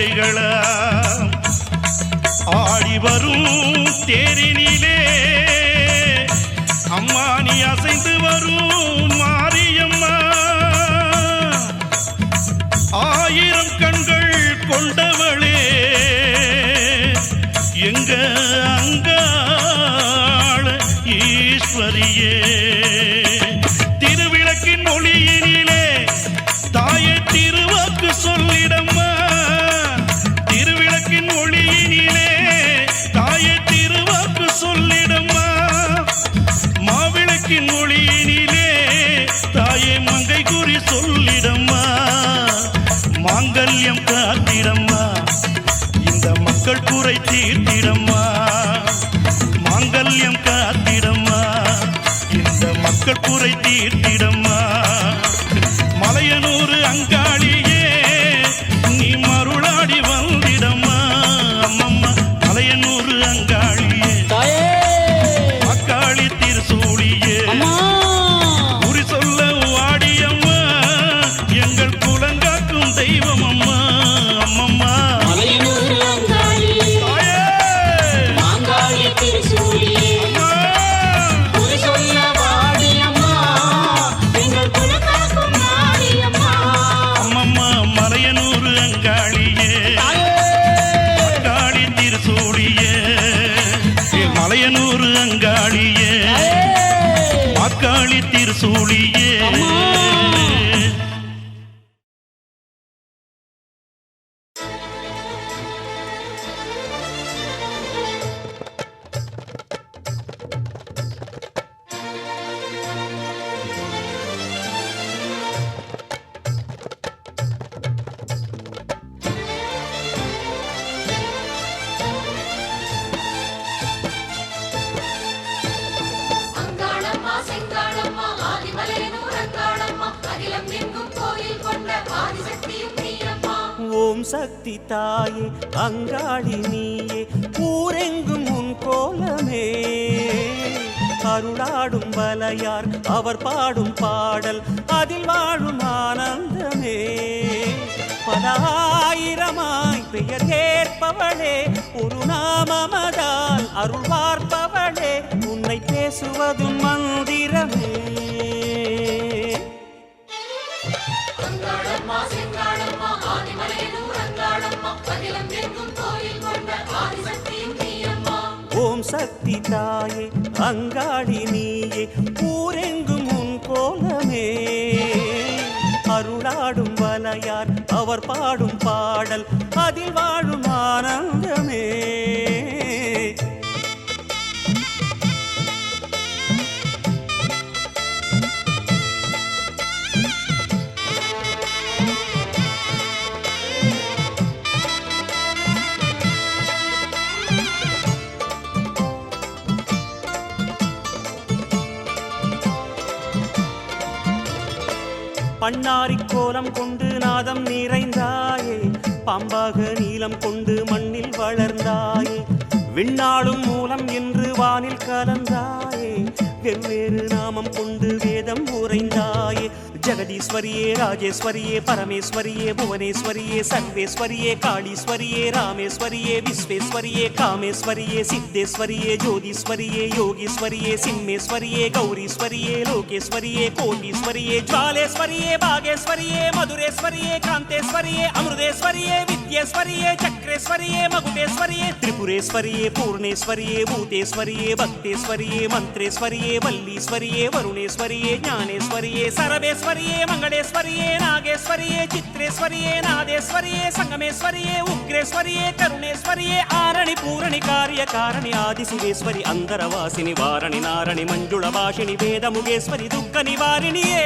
பூஜைகளா ஆடி வரும் தேரினிலே அம்மா நீ அசைந்து வரும் மாரியம்மா ஆயிரம் கண்கள் கொண்டவளே எங்க அங்காள ஈஸ்வரியே திருவிளக்கின் ஒளியினிலே தாயே திருவாக்கு சொல்லிடம்மா திருவிளக்கின் ஒளியினிலே தாயே திருவாக்கு சொல்லிடம்மா மாவிளக்கின் ஒளியினிலே தாயே மங்கை குறி சொல்லிடம்மா மாங்கல்யம் காத்திடம்மா இந்த மக்கள் குறை தீர்த்திடம்மா மாங்கல்யம் காத்திடம்மா இந்த மக்கள் குறை தீர்த்திடம்மா மலையனூர் அங்காளியே நீ மருளாடி வந்திடம்மா அம்மம்மா மலையனூர் அங்காளியே அக்காளி திருசூழியே குறி சொல்ல வாடியம்மா எங்கள் குலங்காக்கும் தெய்வம் அம்மா அம்மம்மா அம்மம்மா மலையனூர் அங்காளியே அக்காளி திருசூழியே மலையனூர் அங்காளியே அக்காளி திருசூழியே அங்காளம்மா செங்காளம்மா ஆதிமலையனூர் அங்காளம்மா அகிலம் எங்கும் கோயில் கொண்ட ஆதிசக்தியும் நீயம்மா. ஓம் சக்தி தாயே அங்காளி நீயே ஊரெங்கும் உன் கோலமே அருளாடும் வலையார் அவர் பாடும் பாடல் அதில் வாழும் ஆனந்தமே பல ஆயிரமாய் பெயர் கேட்பவளே ஒரு நாமமதால் அருள் பார்ப்பவளே உன்னை பேசுவதும் மந்திரமே அங்காளம்மா செங்காளம்மா ஆதிமலையனூர் அங்காளம்மா அகிலம் எங்கும் கோயில் கொண்ட ஆதிசக்தியும் நீயம்மா. ஓம் சக்தி தாயே அங்காளி நீயே ஊரெங்கும் உன் கோலமே அருளாடும் வலையார் அவர் பாடும் பாடல் அதில் வாழும் ஆனந்தமே பண்ணாரி கோலம் கொண்டு நாதம் நிறைந்தாயே பாம்பாக நீலம் கொண்டு மண்ணில் வளர்ந்தாயே விண்ணாளும் மூலம் என்று வானில் கலந்தாயே வெவ்வேறு நாமம் கொண்டு வேதம் உரைந்தாயே ஜெகதீஸ்வரியே ராஜேஸ்வரியே பரமேஸ்வரியே புவனேஸ்வரியே சர்வேஸ்வரியே காளீஸ்வரியே ராமேஸ்வரியே விஸ்வேஸ்வரியே காமேஸ்வரியே சித்தேஸ்வரியே ஜோதீஸ்வரியே யோகீஸ்வரியே சிம்மேஸ்வரியே கௌரீஸ்வரியே லோகேஸ்வரியே கோட்டீஸ்வரியே ஜ்வாலேஸ்வரியே பாகேஸ்வரியே மதுரேஸ்வரியே காந்தேஸ்வரியே அமிர்தேஸ்வரியே வித்யேஸ்வரியே சக்ரேஸ்வரியே மகுடேஸ்வரியே திரிபுரேஸ்வரியே பூர்ணேஸ்வரியே பூதேஸ்வரியே பக்தேஸ்வரியே மந்திரேஸ்வரியே வல்லீஸ்வரியே வருணேஸ்வரியே ஞானேஸ்வரியே சரபேஸ்வரியே மங்களேஸ்வரியே நாகேஸ்வரியே சித்ரேஸ்வரியே நாதேஸ்வரியே சங்கமேஸ்வரியே உக்ரேஸ்வரியே கருணேஸ்வரியே ஆரணி பூரணி காரிய காரணி ஆதிசிவேஸ்வரி அந்தரவாசினி வாரணி நாரணி மஞ்சுள பாஷினி வேதமுகேஸ்வரி துக்க நிவாரிணியே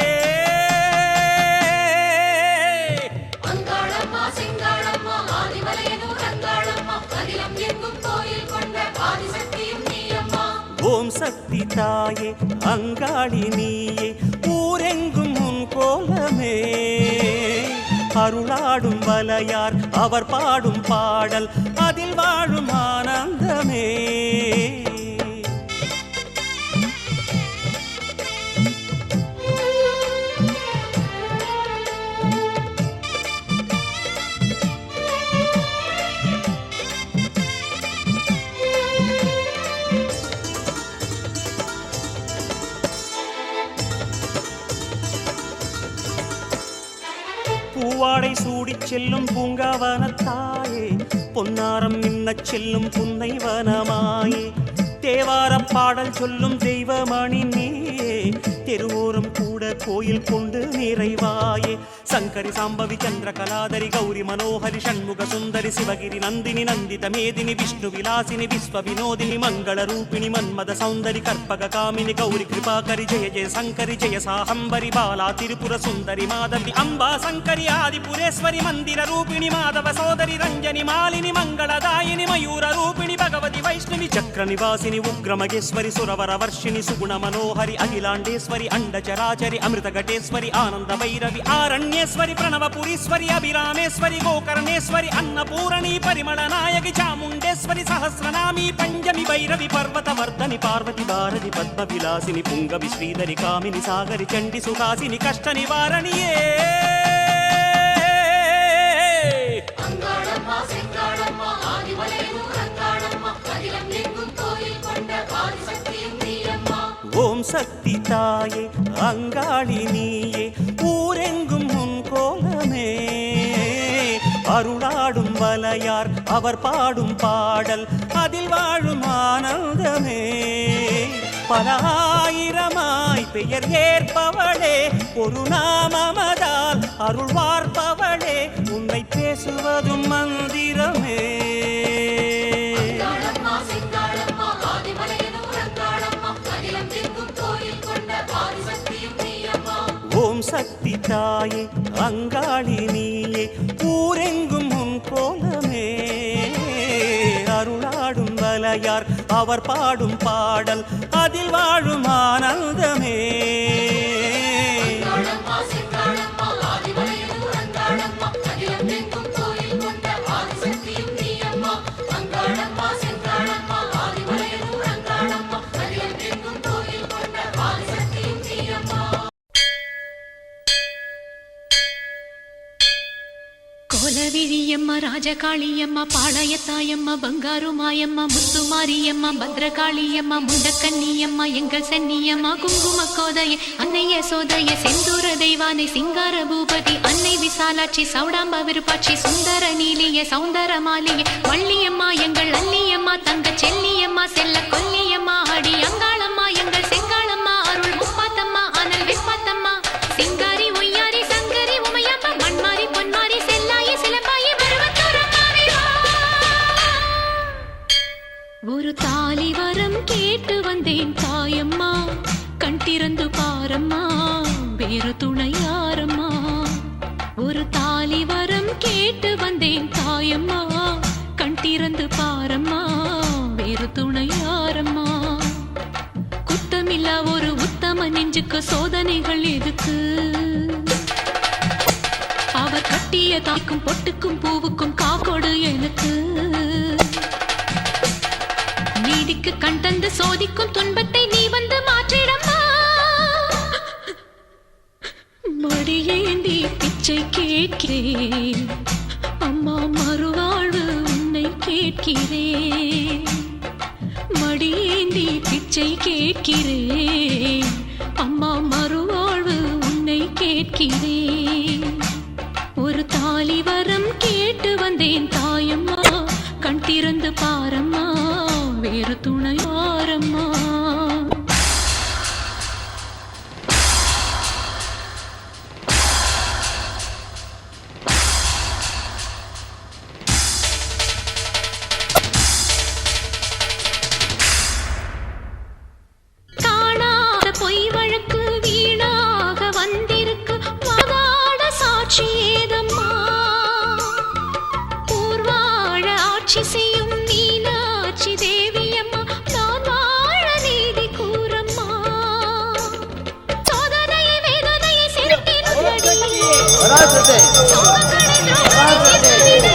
அங்காளம்மா செங்காளம்மா ஆதிமலையனூர் அங்காளம்மா அகிலம் எங்கும் கோயில் கொண்ட ஆதிசக்தியும் நீயம்மா. ஓம் சக்தி தாயே அங்காளி நீயே ஊரெங்கும் உன் கோலமே அருளாடும் வலையார் அவர் பாடும் பாடல் அதில் வாழும் ஆனந்தமே செல்லும் பூங்காவனத்தாயே பொன்னாரம் மின்னச் செல்லும் புன்னை வனமாயே தேவாரப் பாடல் சொல்லும் தெய்வமணி நீயே தெருவோரம் கூட கோயில் கொண்டு நிறைவாயே சங்கரி சாம்பவி சந்திர கலாதரி கௌரி மனோஹரி ஷண்முக சுந்தரி சிவகிரி நந்தினி நந்தித மேதினி விஷ்ணு விலாசினி விஸ்வ வினோதினி மங்கள ரூபிணி மன்மத சௌந்தரி கற்பக காமினி கௌரி கிருபாகரி ஜெய ஜெய சங்கரி ஜெய சாஹம்பரி பாலா திரிபுர சுந்தரி மாதவி அம்பா சங்கரி ஆதிபுரேஸ்வரி மந்திர ரூபிணி மாதவ சோதரி ரஞ்சனி மாலினி மங்களதாயினி மயூர ரூபிணி பகவதி வைஷ்ணவி சக்கர நிவாசினி உக்ரமகேஸ்வரி சுரவர வர்ஷிணி சுகுண மனோஹரி அகிலாண்டேஸ்வரி அண்டச்சராச்சரி அமிர்தகட்டேஸ்வரி ஆனந்த வைரவி ஆரண்யேஸ்வரி பிரணவபுரீஸ்வரி அபிராமேஸ்வரி கோகர்ணேஸ்வரி அன்னபூரணி பரிமள நாயகி சாமுண்டேஸ்வரி சஹஸ்ரநாமி பஞ்சமி வைரவி பர்வதவர்தனி பார்வதி பாரதி பத்ம விலாசினி புங்கவி ஸ்ரீதரி காமினி சாகரி சண்டி சுகாசினி கஷ்ட நிவாரணியே அங்காளம்மா செங்காளம்மா ஆதிமலையூர் அங்காளம்மா அகிலம் எங்கும் கோயில் கொண்ட ஆதிசக்தியும் நீயம்மா ஓம் சக்தி தாயே அங்காளி நீயே ஊரெங்கும் உன் கோலமே அருளாடும் வலையார் அவர் பாடும் பாடல் அதில் வாழும் ஆனந்தமே பல ஆயிரமாய் பெயர் ஏற்பவளே ஒரு நாமமதால் அருள் வார்ப்பவளே உன்னை பேசுவதும் மந்திரமே அங்காளம்மா செங்காளம்மா ஆதிமலையூர் அங்காளம்மா அகிலம் எங்கும் கோயில் கொண்ட ஆதிசக்தியும் நீயம்மா ஓம் சக்தி தாயே அங்காளி நீயே ஊரெங்கும் உன் கோலமே அருளாடும் வலையார் அவர் பாடும் பாடல் அதில் வாழும் ஆனந்தமே அங்காளம்மா செங்காளம்மா ஆதிமலையூர் அங்காளம்மா அகிலம் எங்கும் கோயில் கொண்ட ஆதிசக்தியும் நீயம்மா அங்காளம்மா செங்காளம்மா ஆதிமலையூர் அங்காளம்மா அகிலம் எங்கும் கோயில் கொண்ட ஆதிசக்தியும் நீயம்மா கோலவிழியம்மா ராஜகாளியம்மா பாளையத்தாயம்மா பங்காரு மாயம்மா முத்துமாரியம்மா பத்ரகாளியம்மா முண்டக்கன்னியம்மா எங்கள் சென்னியம்மா குங்கும கோதைய அன்னைய சோதைய செந்தூர தெய்வானை சிங்கார பூபதி அன்னை விசாலாட்சி சௌடாம்ப விருப்பாட்சி சுந்தர நீலிய சௌந்தர மாலிய வள்ளியம்மா எங்கள் அல்லியம்மா தங்க செல்லியம்மா செல்ல கொல்லியம்மா அடி அங்காளம்மா எங்கள் செங்காளம்மா அருள் முப்பாத்தம்மா அனல் விஸ்பாத்தம்மா சிங்காரி ஒய்யாரி சங்கரி உமையம்மா மண்மாரி பொன்மாரி செல்லாயி சிலம்பாயி மருவத்தூரம்மாவே வா. ஒரு தாலி வரம் கேட்டு வந்தேன் தாயம்மா கண் திறந்து பாரம்மா வேறு துணை யாரம்மா ஒரு தாலி வரம் கேட்டு வந்தேன் தாயம்மா கண் திறந்து பாரம்மா வேறு துணை யாரம்மா குத்தமில்லா ஒரு உத்தம நெஞ்சுக்கு சோதனைகள் எதுக்கு அவர் கட்டிய தாய்க்கும் பொட்டுக்கும் பூவுக்கும் காக்கோடு எனக்கு நீதிக்கு கண் தந்து சோதிக்கும் துன்பத்தை நீ வந்து மாற்றிடம்மா மடியேந்தி பிச்சை கேட்கிறேன் அம்மா மறுவாழ்வு உன்னை கேட்கிறேன் மடியேந்தி பிச்சை கேட்கிறேன் அம்மா மறுவாழ்வு உன்னை கேட்கிறேன் ஒரு தாலி வரம் கேட்டு வந்தேன் தாயம்மா கண் திறந்து பாரம்மா வேறு துணை யாரம்மா காணாத பொய் வழக்கு வீணாக வந்திருக்கு வாதாட சாட்சி ஏதம்மா ஊர்வாழ ஆட்சி செய்யும் மீனாட்சி தேவியம்மா நான் வாழ நீதி கூறம்மா சோதனையை வேதனையை சிறுக்கினபடி சோகங்களை திராவணி சிறுவினை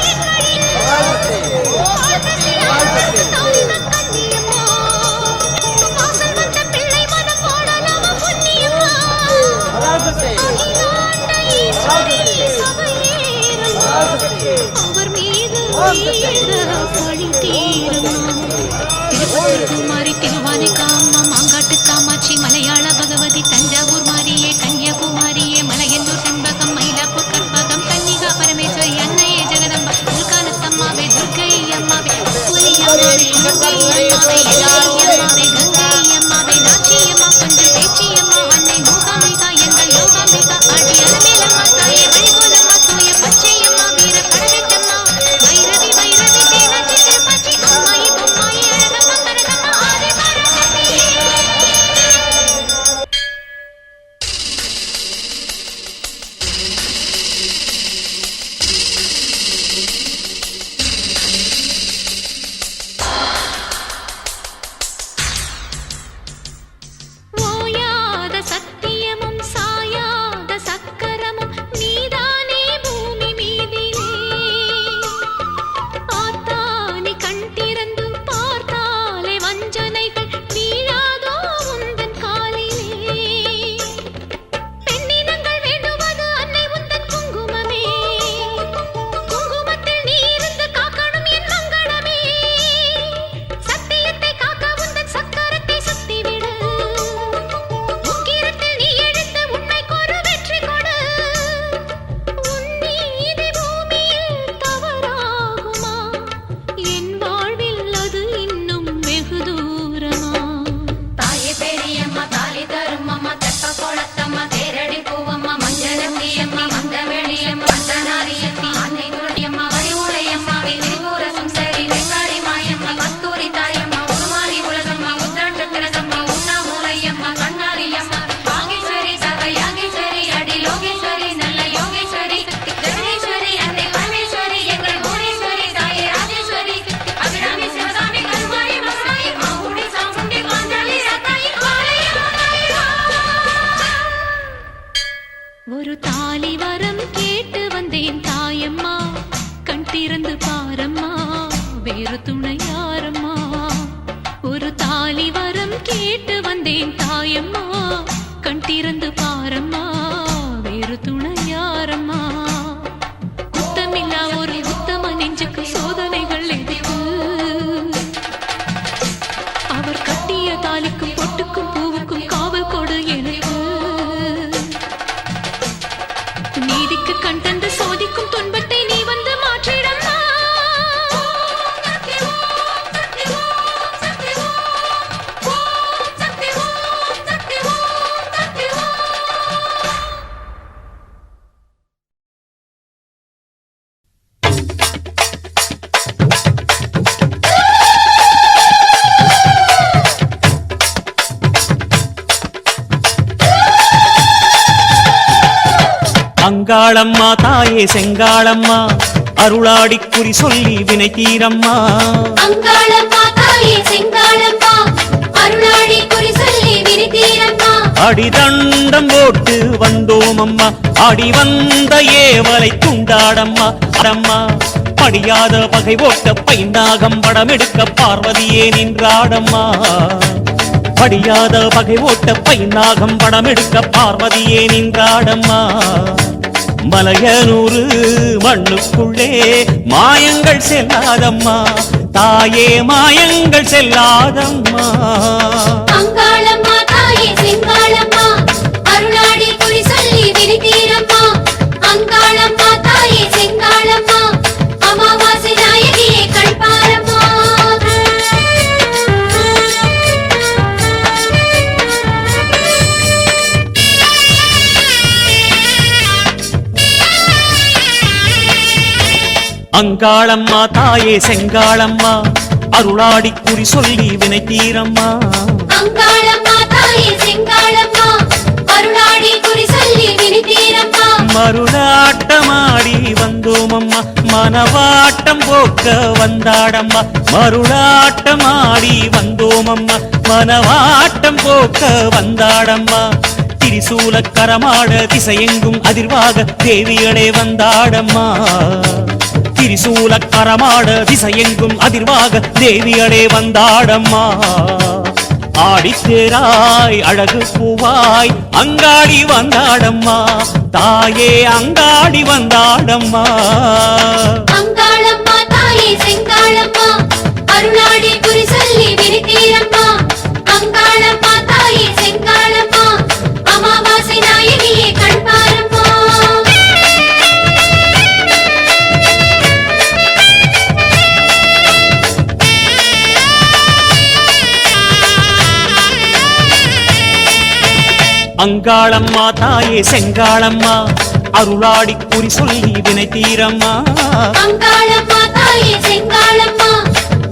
அவர் மீது பழி திருக்குமாரி திருவானை காமா மாங்காட்டு காமாட்சி மலையாள பகவதி தஞ்சாவூர் மாரியே கன்னியாகுமாரியே மலையந்தூர் செண்பகம் மயிலாப்பூர் கற்பகம் கன்னிகா அங்காளம்மா தாயே செங்காளம்மா அருளாடி குறி சொல்லி வினை தீரம்மா. அங்காளம்மா தாயே செங்காளம்மா அருளாடி குறி சொல்லி வினை தீரம்மா. அடிதண்டம் போட்டு வந்தோம் அம்மா அடி வந்த ஏவலை துண்டாடம்மா அடம்மா. படியாத பகை ஓட்ட பைந்தாகம் படம் எடுக்க பார்வதியே நின்றாடம்மா. படியாத பகை ஓட்ட பைநாகம் படம் எடுக்க பார்வதியே நின்றாடம்மா. மலையனூறு மண்ணுக்குள்ளே மாயங்கள் செல்லாதம்மா தாயே மாயங்கள் செல்லாதம்மா. அங்காளம்மா தாயே செங்காளம்மா அருளாடி குறி சொல்லி வினை தீரம்மா. அங்காளம்மா தாயே செங்காளம்மா அமாவாசை நாயகியே கண்பாரம்மா. அங்காளம்மா தாயே செங்காளம்மா அருளாடி குறி சொல்லி வினை தீரம்மா. அங்காளம்மா தாயே செங்காளம்மா அருளாடி குறி சொல்லி வினை தீரம்மா. மருளாட்டமாடி வந்தோம் அம்மா மனவாட்டம் போக்க வந்தாடம்மா. மருளாட்டமாடி வந்தோம் அம்மா மனவாட்டம் போக்க வந்தாடம்மா. திரிசூலக்கரமாட திசையெங்கும் அதிர்வாக தேவிகளே வந்தாடம்மா. திரிசூலக்கரமாட திசையெங்கும் அதிர்வாக தேவிகளே வந்தாடம்மா. ஆடித்தேராய் அழகு பூவாய் அங்காடி வந்தாடம்மா தாயே அங்காடி வந்தாடம்மா. அங்காளம்மா தாயே செங்காளம்மா அருளாடி குறி சொல்லி வினை தீரம்மா. அங்காளம்மா தாயே செங்காளம்மா அமாவாசை நாயகியே கண்பாரம்மா. அங்காளம்மா தாயே செங்காளம்மா அருளாடி குறி சொல்லி வினை தீரம்மா அங்காளம்மா தாயே செங்காளம்மா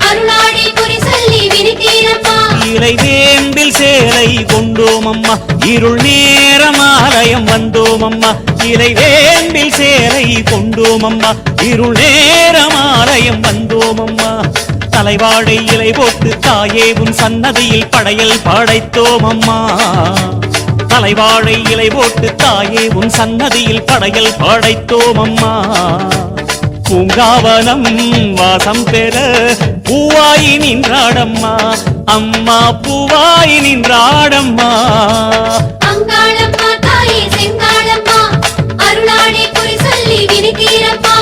அருளாடி குறி சொல்லி வினை தீரம்மா இலை வேம்பில் சேலை கொண்டோம் அம்மா இருள் நேரம் ஆலயம் வந்தோம் அம்மா இலை வேம்பில் சேலை கொண்டோம் அம்மா இருள் நேரம் ஆலயம் வந்தோம் அம்மா தலைவாழை இலை போட்டு தாயே உன் சன்னதியில் படையல் படைத்தோம் அம்மா தலைவாழை இலை போட்டு தாயே உன் சன்னதியில் படையல் படைத்தோம் அம்மா பூங்காவனம் வாசம் பெற பூவாயி நின்றாடம்மா அம்மா பூவாயி நின்றாடம்மா அங்காளம்மா தாயே செங்காளம்மா அருளாடி குறி சொல்லி வினை தீரம்மா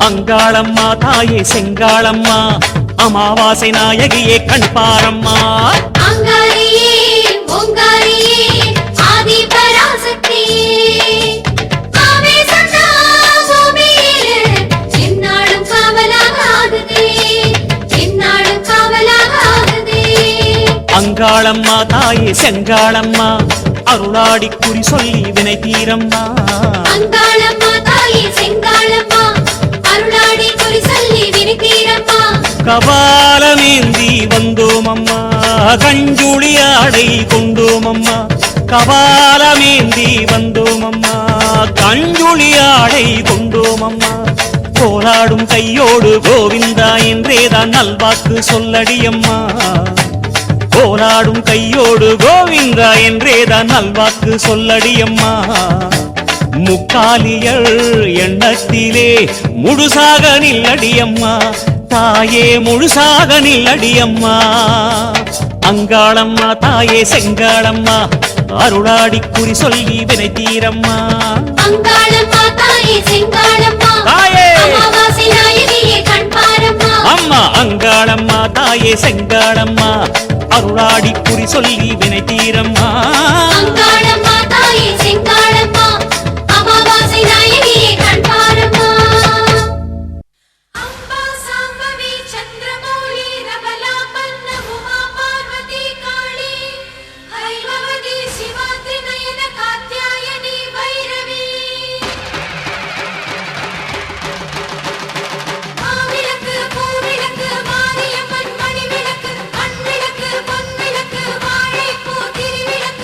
அங்காளம்மா தாயே செங்காளம்மா அமாவாசை நாயகியே கண்பாரம்மா அங்காரியே ஓங்காரியே ஆதி பராசக்தியே ஆவேசந்தா பூமியிலே எந்நாளும் காவலாக ஆகுதே எந்நாளும் காவலாக ஆகுதே அங்காளம்மா தாயே செங்காளம்மா அருளாடி குறி சொல்லி வினை தீரம்மா அங்காளம்மா தாயே செங்காளம்மா அருளாடி குறி சொல்லி வினை தீரம்மா கபாலமேந்தி வந்தோம் அம்மா கஞ்சுளி ஆடை கொண்டோம் அம்மா கபாலமேந்தி வந்தோம் அம்மா கஞ்சுளி ஆடை கொண்டோம் அம்மா போராடும் கையோடு கோவிந்தா என்றேதான் நல்வாக்கு சொல்லடியம்மா போராடும் கையோடு கோவிந்தா என்றேதான் நல்வாக்கு சொல்லடியம்மா முக்காலியல் எண்ணத்திலே முழுசாக நில்லடியம்மா தாயே முழுசாக நில்லடியம்மா அங்காளம்மா தாயே செங்காளம்மா அருளாடி குறி சொல்லி வினை தீரம்மா அங்காளம்மா தாயே செங்காளம்மா தாயே அமாவாசை நாயகியே கண்பாரம்மா அம்மா அங்காளம்மா தாயே செங்காளம்மா அருளாடி குறி சொல்லி வினை தீரம்மா அங்காளம்மா தாயே செங்காளம்மா அமாவாசை நாயகியே கண்பாரம்மா அம்பா சாம்பவி சந்திரமௌலி ரபலா பன்ன உமா பார்வதி காளி ஹைமவதி சிவாத்ரி நயன காத்யாயனி பைரவி மாவிளக்கு பூவிளக்கு மாரியம்மன் மணிவிளக்கு மண்விளக்கு பொன்விளக்கு வாழைப்பூ திருவிளக்கு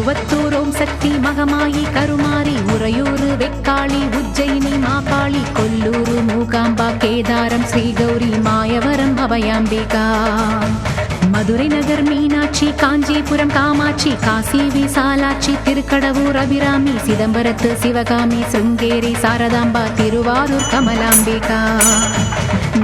திருவத்தூர் ஓம் சக்தி மகமாயி கருமாரி உறையூரு வெக்காளி உஜ்ஜயினி மாகாளி கொல்லூரு மூகாம்பா கேதாரம் ஸ்ரீகௌரி மாயவரம் அபயாம்பிகா மதுரை நகர் மீனாட்சி காஞ்சிபுரம் காமாட்சி காசி விசாலாட்சி திருக்கடவூர் அபிராமி சிதம்பரத்து சிவகாமி சுங்கேரி சாரதாம்பா திருவாரூர் கமலாம்பிகா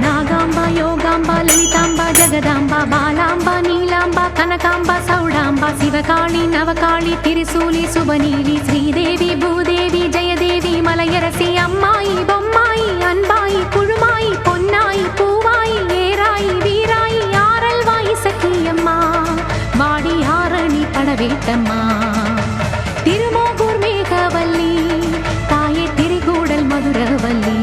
நாகாம்பா யோகாம்பா லலிதாம்பா ஜெகதாம்பா பாலாம்பா நீலாம்பா கனகாம்பா சௌடாம்பா சிவகாளி நவகாளி திரிசூலி சுபநீலி ஸ்ரீதேவி பூதேவி ஜெயதேவி மலையரசி அம்மாயி பொம்மாயி அன்பாயி குழுமாயி பொன்னாயி பூவாயி ஏராயி வீராயி ஆரல்வாயி சக்கியம்மா வாடி ஆரணி படவேட்டம்மா திருமோகூர் மேகவல்லி தாயே திரிகூடல் மதுரவல்லி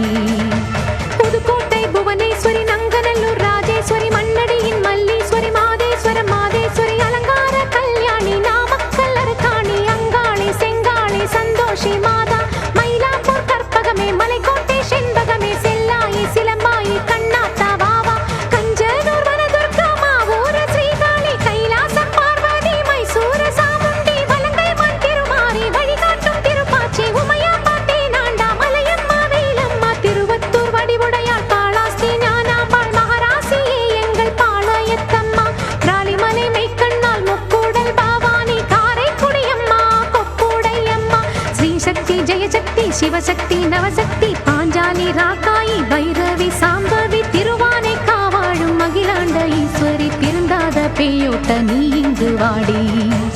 புதுக்கோட்டை புவனேஸ்வரி நங்கநல்லூர் ராஜேஸ்வரி மண்ணடியின் மல்லீஸ்வரி மாதேஸ்வரம் மாதேஸ்வரி அலங்கார கல்யாணி நாமக்கல் அரக்காணி அங்காளி செங்காளி சந்தோஷி மாதா மயிலாப்பூர் கற்பகமே மலைக்கோட்டை செண்பகமே செல்லாயி சிலம்பாயி கண்ணாத்தா வாவா கஞ்சனூர் வனதுர்கா மாவூர ஸ்ரீகாளி கைலாசம் பார்வதி மைசூர சாமுண்டி வலங்கை மான் திருமாரி வழிகாட்டும் திருப்பாச்சி உமையாம்பா தேனாண்டா மலையம்மா வேலம்மா திருவத்தூர் வடிவுடையாள் காளாஸ்தி ஞானாம்பாள் மகராசியே எங்கள் பாளையத்தம்மா ராலிமலை மெய்க்கண்ணால் முக்கூடல் பாவானி காரைக்குடியம்மா கொக்கூடையம்மா ஸ்ரீசக்தி ஜெயசக்தி சிவசக்தி நவசக்தி பாஞ்சாலி ராக்காயி பைரவி சாம்பவி திருவானை காவாழும் அகிலாண்ட ஈஸ்வரி திருந்தாத பேயோட்ட நீ இங்கு வாடி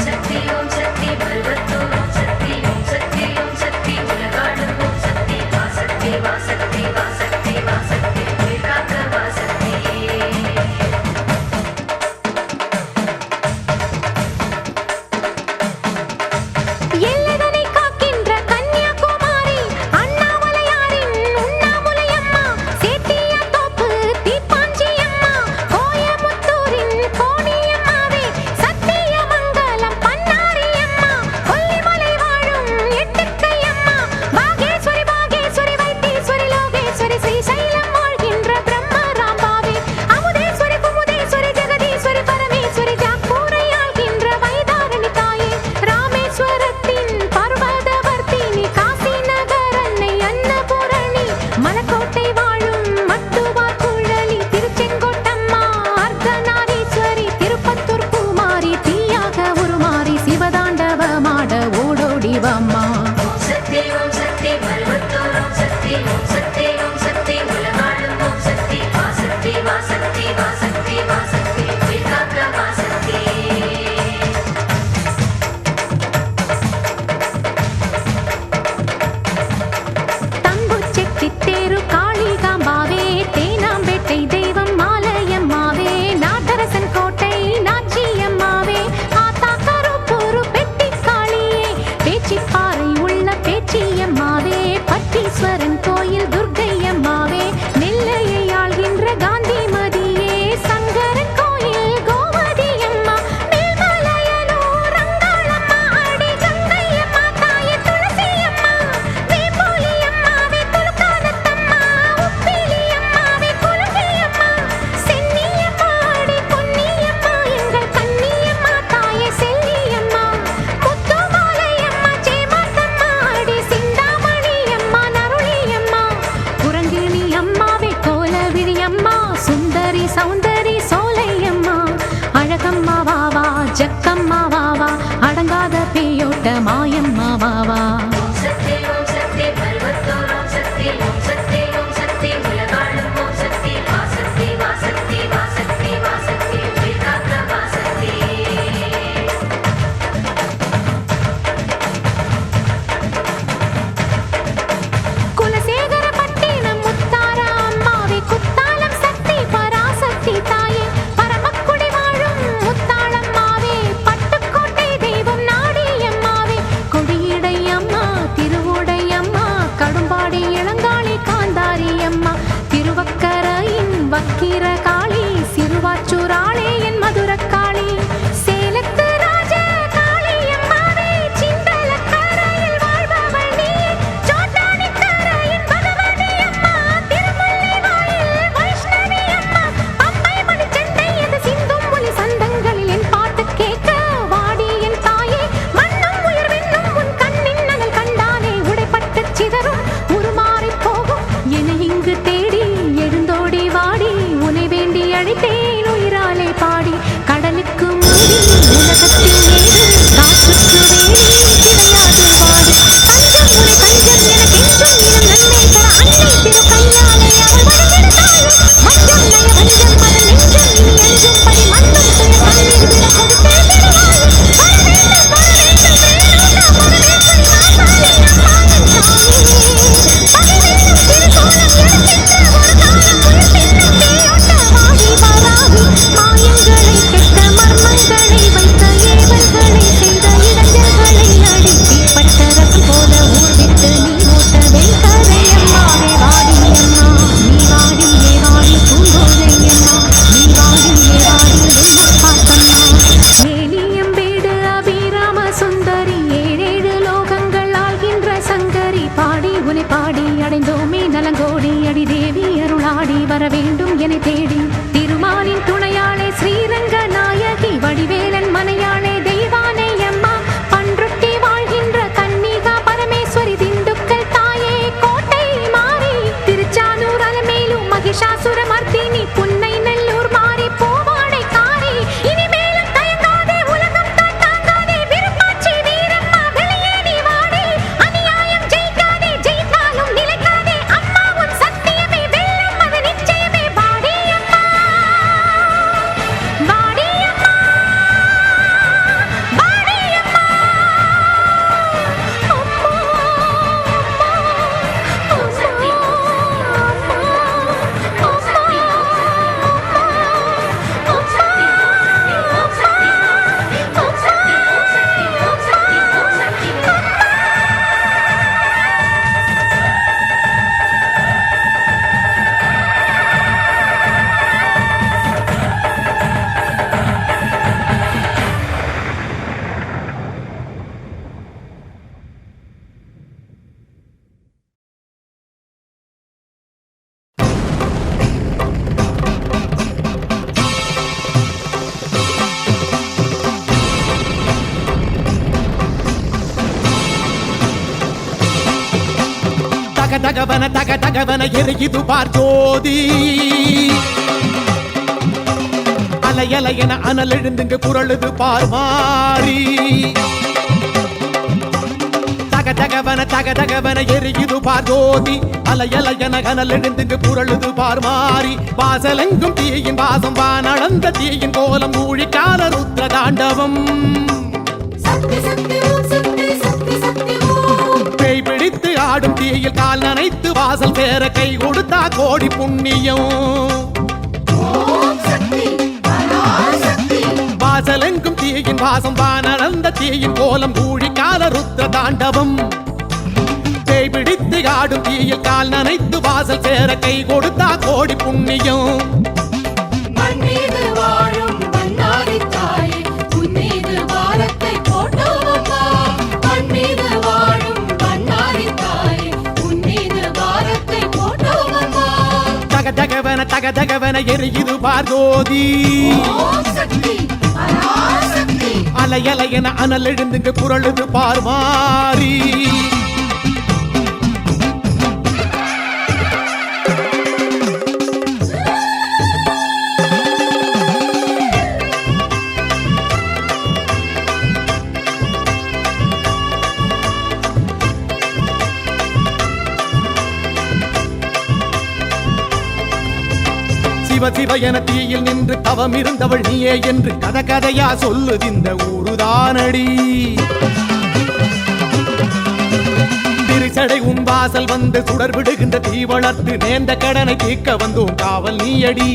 சக்தி ஓம் சக்தி பருவத்தூர் ஓம் சக்தி ஓம் சக்தி ஓம் சக்தி உலகாடும் ஓம் சக்தி வாசக்தி வாசக்தி வாசக்தி வாசக்தி உயிர்காக்க வாசக்தி எல்லதனை காக்கின்ற கன்னியாகுமாரி அண்ணாமலையாரின் உண்ணாமுலையம்மா சேத்தியா தோப்பு தீப்பாஞ்சியம்மா கோயமுத்தூரின் கோணியம்மாவே சத்தியமங்கலம் பன்னாரியம்மா பாடி அடைந்தோமே நலங்கோடி அடி தேவி அருளாடி வர வேண்டும் என தேடி திருமாலின் துணையாளே ஸ்ரீரங்க நாயகி வடிவேலன் மனையாளே தெய்வானை அம்மா பன்ருட்டி வாழ்கின்ற கன்னிகா பரமேஸ்வரி திண்டுக்கல் தாயே கோட்டை மாறி திருச்சானூர் அலமேலும் மகிஷாசுர மர்த்தினி புன்னை நெல்லூர் மாறி பூவாடை காரி இனிமேலும் தயங்காதே உலகம் தான் தாங்காதே விருப்பாச்சி வீரம்மா வெளியேறி வாடி அநியாயம் ஜெயிக்காதே ஜெயித்தாலும் நிலைக்காதே அம்மா உன் சத்தியமே வெல்லும் அது நிச்சயமே வாடி அம்மா வாடி அம்மா வாடி அம்மா தகவன எரியுது பார் ஜோதி அலையலையன அனல் எழுந்துங்க குரலுது பார் மாறி தகவன எரியுது பார் ஜோதி அலையலையன அனல் எழுந்துங்க குரலுது பார் மாறி வாசலெங்கும் தீயின் வாசம் வானளந்த தீயின் கோலம் ஊழிக்கால ருத்ர தாண்டவம் பேய் பிடித்து ஆடும் தீயில் கால் நனைத்து வாசல் சேர கை கொடுத்தா கோடி புண்ணியம் வாசலெங்கும் தீயின் வாசம் வானளந்த தீயின் கோலம் ஊழிக்கால ருத்ர தாண்டவம் பேய் பிடித்து ஆடும் தீயில் கால் நனைத்து வாசல் சேர கை கொடுத்தா கோடி புண்ணியம் தகவன எரியுது பார் ஜோதி அலையலையன அனல் எழுந்துங்க குரலுது பார் மாறி சிவ என தீயில் நின்று தவம் இருந்தவள் நீயே என்று கதையா சொல்லுது இந்த ஊருதானடி திருச்சடை உன் வாசல் வந்து சுடர் விடுகின்ற தீ வளர்த்து நேர்ந்த கடனை தீர்க்க வந்தோம் காவல் நீயடி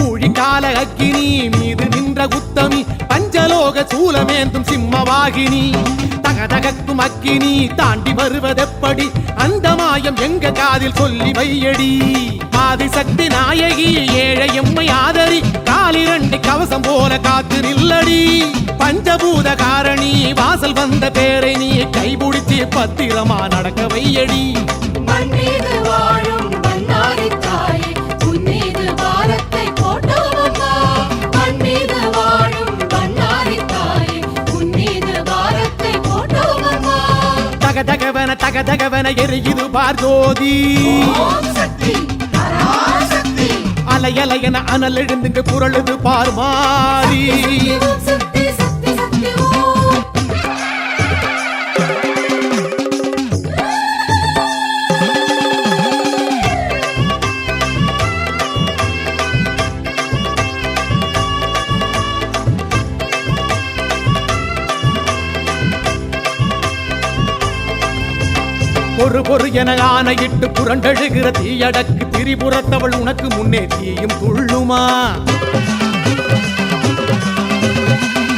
ஊழிக்கால அக்கினி மீது நின்ற உத்தமி பஞ்சலோக சூலமேந்தும் சிம்மவாகினி தகதகக்கும் அக்கினி தாண்டி வருவதெப்படி அந்த மாயம் எங்க காதில் சொல்லி வையடி ஆதிசக்தி நாயகி ஏழை எம்மை ஆதரி காலிரண்டி கவசம் போல காத்து நில்லடி பஞ்சபூத காரணி வாசல் வந்த பேரை நீ கைபிடிச்சு பத்திரமா நடக்க வையடி தகவன எரியுது பார் ஜோதி அலையலையன அனல் எழுந்துங்க குரலுது பார் மாறி பொறு என ஆணையிட்டு புரண்டழுகிற தீயடக்கு திரிபுரத்தவள் உனக்கு முன்னே தீயும் துள்ளுமா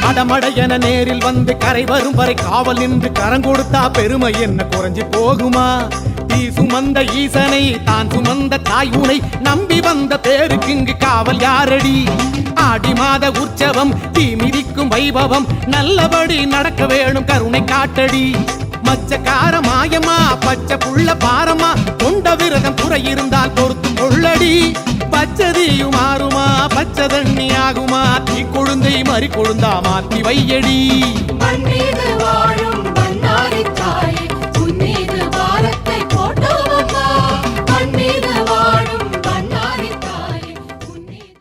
அடமட என நேரில் வந்து கரை வரும் வரை காவல் நின்று கரம் கொடுத்தா பெருமை என்ன குறைஞ்சு போகுமா தீ சுமந்த ஈசனை தான் சுமந்த தாய் உனை நம்பி வந்த பேருக்கு இங்கு காவல் யாரடி ஆடி மாத உற்சவம் தீ மிதிக்கும் வைபவம் நல்லபடி நடக்க வேணும் கருணை காட்டடி மச்சக்கார மாயம்மா பச்சை புள்ள பாரம்மா கொண்ட விரதம் குறை இருந்தால் பொறுத்து கொள்ளடி பச்சதியும் மாறுமா பச்சை தண்ணி ஆகுமா தீ கொழுந்தை மறி கொழுந்தா மாத்தி வையடி மண் மீது